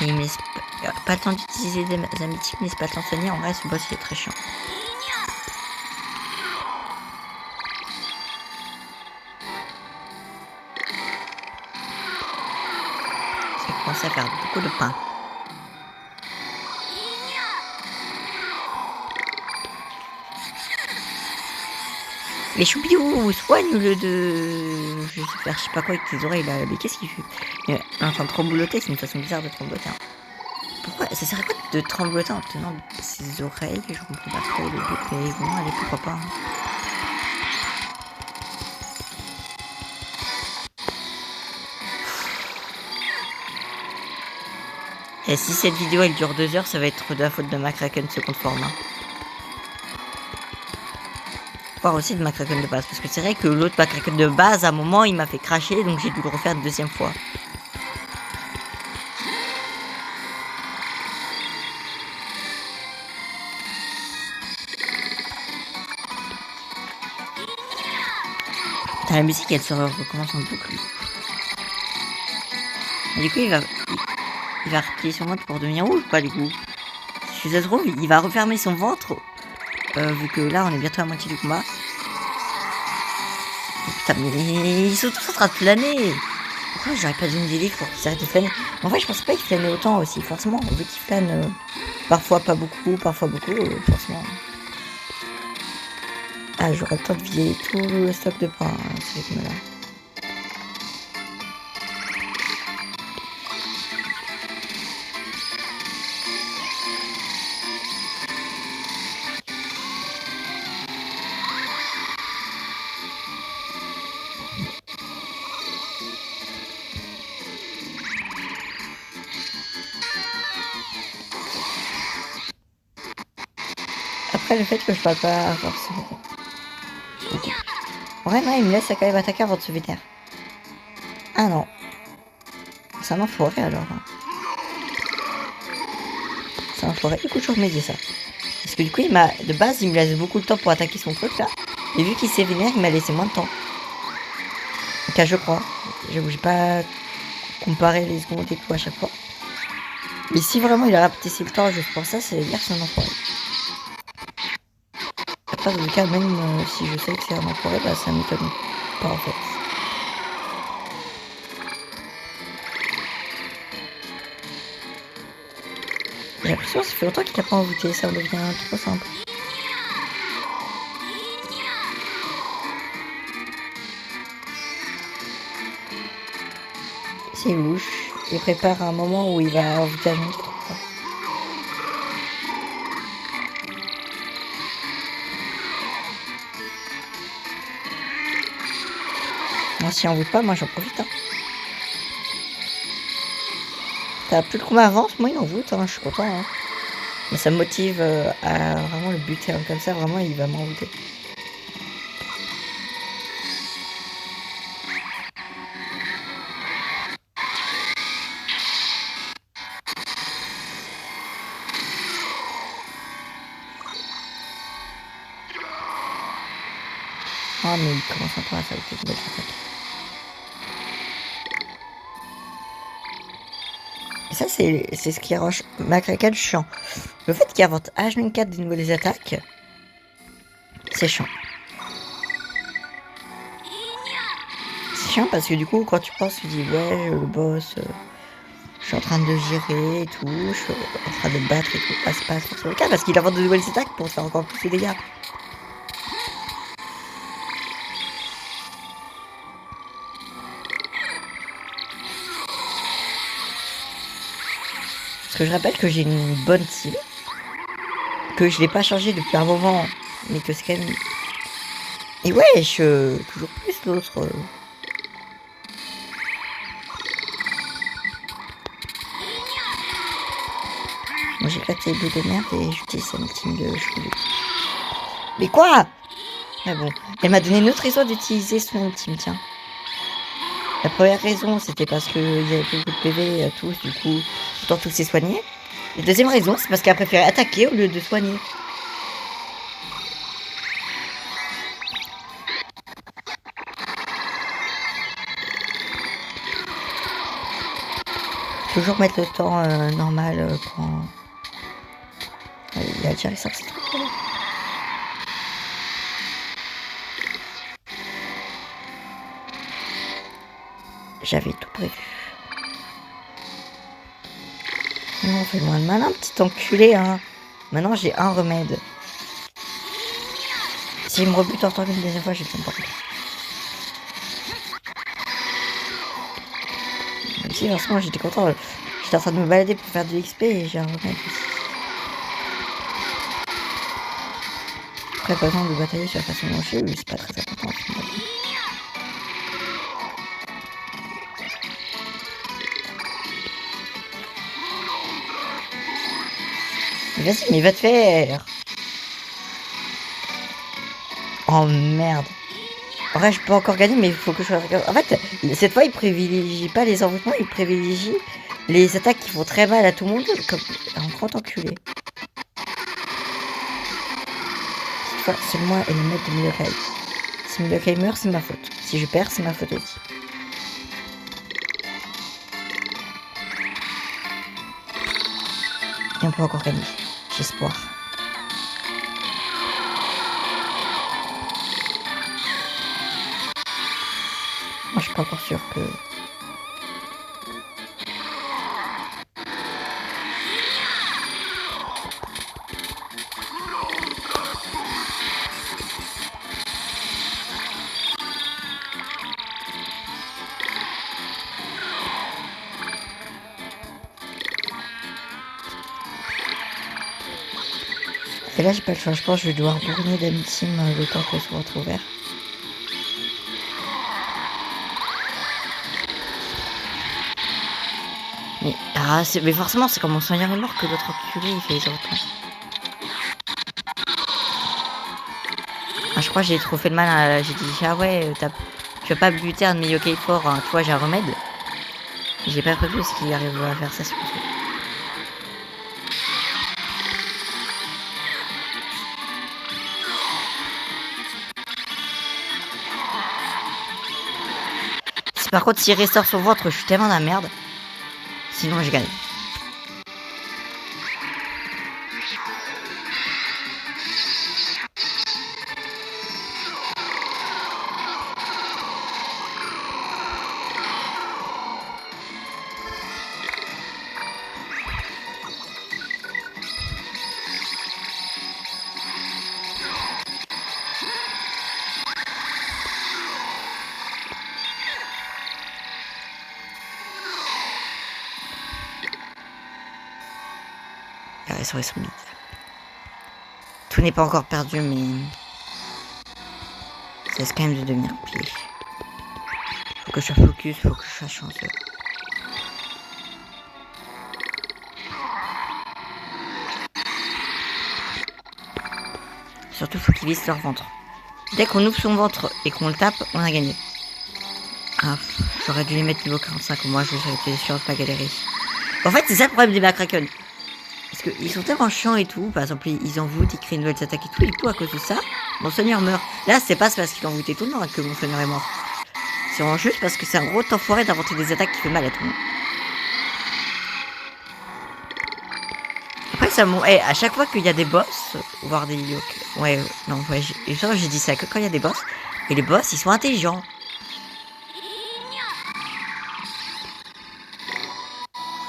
Il me laisse pas le temps d'utiliser des amitiés, mais c'est pas le temps de soigner. En vrai, ce boss, il est très chiant. commencer à faire beaucoup de pain. Les choupiou, soigne-le de... Je sais pas quoi avec tes oreilles là, mais qu'est-ce qu'il fait? Il est en train de trembloter, c'est une façon bizarre de trembloter. Hein. Pourquoi? Ça serait quoi de trembloter en tenant ses oreilles? Je comprends pas trop le but, mais bon, allez, pourquoi pas. Hein. Et si cette vidéo elle dure 2 heures, ça va être de la faute de McCracken second format. Voire aussi de McCracken de base, parce que c'est vrai que l'autre McCracken de base, à un moment, il m'a fait cracher, donc j'ai dû le refaire une 2e fois. La musique elle se recommence en boucle. Et du coup il va replier son ventre pour devenir rouge quoi du coup. Si ça se trouve il va refermer son ventre. Vu que là on est bientôt à moitié du combat. Oh, putain mais ils sont tous en train de planer. Pourquoi j'aurais pas donné des livres pour qu'ils arrêtent de flâner? En fait je pensais pas qu'ils flânaient autant aussi forcément. Vu qu'ils flânent parfois pas beaucoup, parfois beaucoup forcément. Ah, j'aurais le temps de vider tout le stock de pain, hein, ce rythme-là. Après, le fait que je parle pas forcément. Okay. Ouais, non, il me laisse quand même attaquer avant de se vénère. Ah non. C'est un enfoiré alors. Hein. C'est un enfoiré. Du coup, je remets ça. Parce que du coup, de base, il me laisse beaucoup de temps pour attaquer son truc là. Et vu qu'il s'est vénère, il m'a laissé moins de temps. Donc, je crois. J'avoue, j'ai pas comparé les secondes et tout à chaque fois. Mais si vraiment il a rapetissé le temps juste pour ça, c'est dire que c'est un enfoiré. Après, dans le cas, même si je sais que c'est un enfoiré, bah ça m'étonne pas en fait. J'ai l'impression que ça fait longtemps qu'il a pas envoûté, ça devient trop simple. C'est louche. Il prépare un moment où il va envoûter un autre. Moi, si on veut pas, moi j'en profite. Hein. T'as plus le combat avance, moi il en voûte, hein, je suis content. Hein. Mais ça me motive à vraiment le buter hein, comme ça, vraiment il va m'envoûter. Ah mais il commence encore à s'ajouter de belles attaques. Et ça c'est ce qui rend McCracken chiant. Le fait qu'il invente H24 des nouvelles attaques, c'est chiant. C'est chiant parce que du coup quand tu penses, tu dis ouais le boss, je suis en train de le gérer et tout, je suis en train de le battre et tout. Ah c'est pas forcément le cas parce qu'il invente de nouvelles attaques pour faire encore plus de dégâts. Parce que je rappelle que j'ai une bonne team, que je l'ai pas changé depuis un moment, mais que c'est quand même... Et ouais, toujours plus l'autre. Moi j'éclate les bouts de merde et j'utilise une team de cheveux. Mais quoi? Mais bon, elle m'a donné une autre raison d'utiliser son team, tiens. La première raison, c'était parce qu'il y avait beaucoup de PV à tous, du coup, autant tous s'est soigné. La deuxième raison, c'est parce qu'elle a préféré attaquer au lieu de soigner. Toujours mettre le temps normal quand... Il a déjà sorti ce truc là. J'avais tout prévu. Non, fais-moi le malin, petit enculé, hein. Maintenant, j'ai un remède. S'il me rebute encore une deuxième fois, je vais te l'emporter. Même si, forcément, j'étais content. J'étais en train de me balader pour faire de l'XP et j'ai un remède aussi. Après, pas besoin de batailler sur la façon dont je suis, c'est pas très important. Mais vas-y, mais va te faire. Oh merde. En vrai, je peux encore gagner, mais il faut que je... En fait, cette fois, il privilégie pas les envoûtements, il privilégie les attaques qui font très mal à tout le monde, comme un grand enculé. Cette fois, c'est moi et le maître de Milokai. Si Milokai meurt, c'est ma faute. Si je perds, c'est ma faute aussi. Et on peut encore gagner. J'ai espoir. Moi, je suis pas encore sûr que... Et là, j'ai pas le choix. Je pense que je vais devoir bourriner d'Amiteam le temps que soit ouvert. Mais, mais forcément, c'est quand mon soigneur est mort que l'autre enculé, il fait les autres. Je crois que j'ai trop fait de mal. J'ai dit, ah ouais, tu vas pas buter un de mes yokai forts, hein. Tu vois, j'ai un remède. J'ai pas prévu ce qu'il arrive à faire ça, c'est pour ça. Par contre, s'il restaure son ventre, je suis tellement dans la merde. Sinon, je gagne. Tout n'est pas encore perdu, mais ça risque quand même de devenir pire. Faut que je sois focus, faut que je sois chanceux. Surtout, faut qu'ils visent leur ventre. Dès qu'on ouvre son ventre et qu'on le tape, on a gagné. Ah, j'aurais dû les mettre niveau 45 au moins, je serais été sûr de pas galérer. En fait, c'est ça le problème des Bakraken. Parce qu'ils sont tellement chiants et tout. Par exemple, ils envoûtent, ils créent une nouvelle attaque et tout. Et tout, à cause de ça, mon seigneur meurt. Là, c'est pas parce qu'il envoûtait tout le monde que mon seigneur est mort. C'est vraiment juste parce que c'est un gros enfoiré d'inventer des attaques qui fait mal à tout le monde. Après, ça à chaque fois qu'il y a des boss, voire des yokai. Ouais, non, ouais, j'ai dit ça que quand il y a des boss. Et les boss, ils sont intelligents.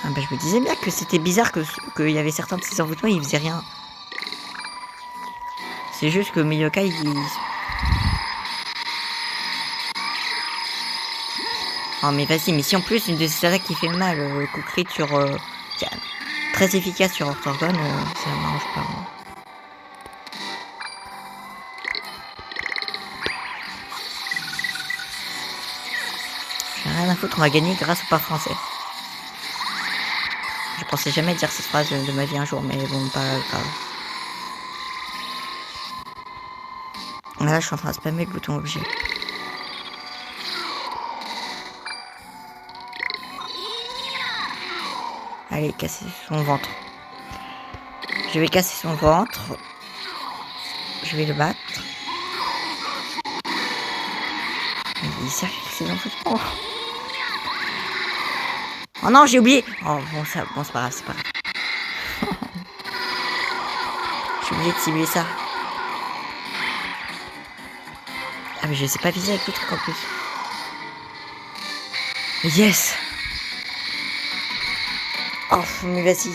Ah bah, je me disais bien que c'était bizarre qu'il y avait certains de ces envoûtements, ils faisaient rien. C'est juste que mes yokai, Oh mais vas-y, mais si en plus une de ces attaques qui fait mal, coup crit sur... très efficace sur Orthorgon, ça m'arrange pas. Moi. J'ai rien à foutre, on va gagner grâce au pas français. Je pensais jamais dire cette phrase de ma vie un jour, mais bon, pas grave. Là, je suis en train de spammer le bouton objet. Allez, casser son ventre. Je vais casser son ventre. Je vais le battre. Il sert avec ses enfants. Oh non, j'ai oublié. Oh bon, c'est pas grave, c'est pas grave. J'ai oublié de cibler ça. Ah mais je sais pas viser avec le truc en plus. Yes. Oh, mais vas-y.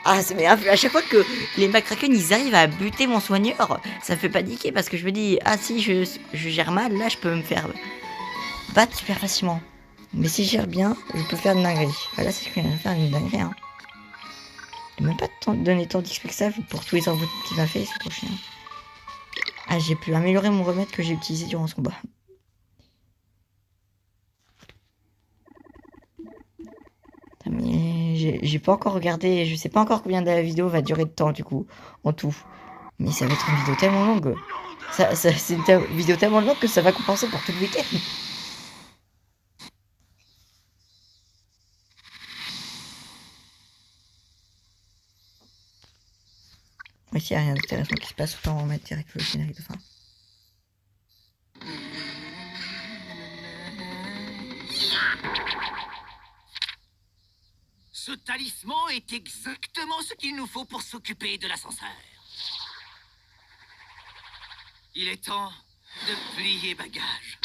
Ah, mais à chaque fois que les McCracken, ils arrivent à buter mon soigneur, ça me fait paniquer parce que je me dis, ah si je gère mal, là je peux me faire battre super facilement. Mais si je gère bien, je peux faire une dinguerie. Ah, là, c'est ce que je viens de faire, une dinguerie. Hein. Je même pas donné tant d'XP que ça pour tous les envois qu'il m'a fait, ce gros chien. Ah, j'ai pu améliorer mon remède que j'ai utilisé durant ce combat. Mais j'ai pas encore regardé, je sais pas encore combien de la vidéo va durer de temps du coup, en tout. Mais ça va être une vidéo tellement longue. C'est une vidéo tellement longue que ça va compenser pour tout le week-end. Ici, il n'y a rien d'intéressant qui se passe, autant on va mettre direct le générique de fin. Ce talisman est exactement ce qu'il nous faut pour s'occuper de l'ascenseur. Il est temps de plier bagages.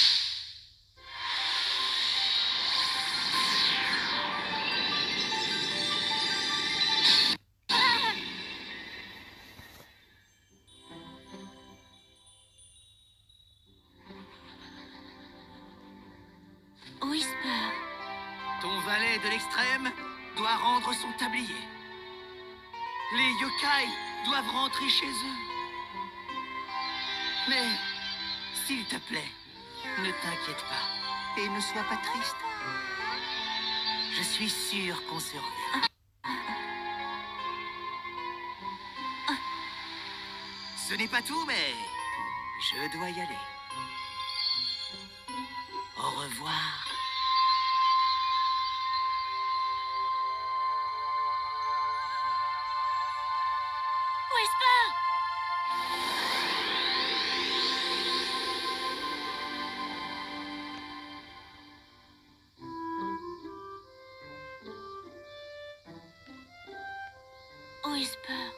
Whisper. Ton valet de l'extrême doit rendre son tablier. Les yokai doivent rentrer chez eux. Mais, s'il te plaît, ne t'inquiète pas et ne sois pas triste. Je suis sûr qu'on se reverra. Ce n'est pas tout, mais je dois y aller. Au revoir. Whisper. Whisper.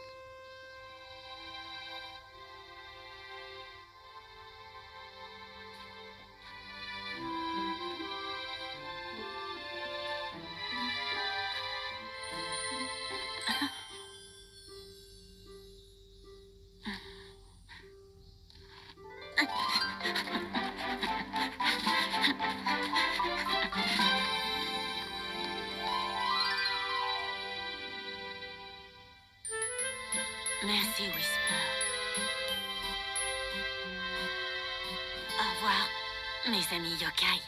Merci, Whisper. Au revoir, mes amis yokai.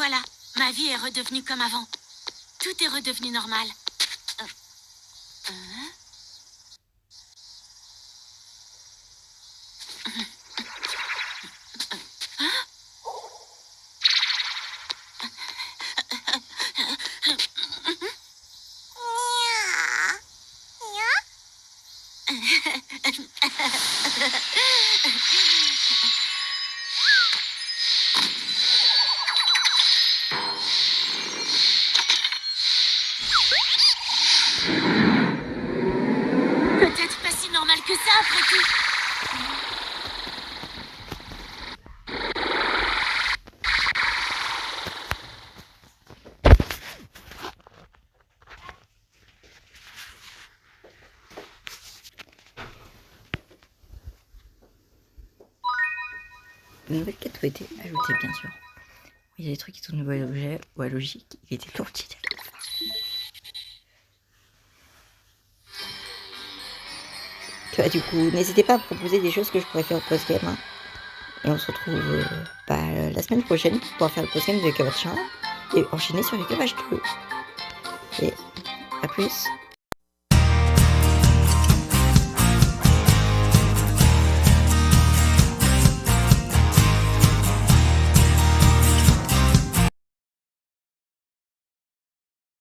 voilà, ma vie est redevenue comme avant. Tout est redevenu normal. Peut-être pas si normal que ça après tout. Une nouvelle quête a été ajoutée, bien sûr. Il y a des trucs qui sont nouveaux objets ou à logique. Il était lourd. Du coup, n'hésitez pas à proposer des choses que je pourrais faire au post-game. Hein. Et on se retrouve la semaine prochaine pour pouvoir faire le post-game de Yokai Watch 1 et enchaîner sur Yokai Watch 2. Et à plus.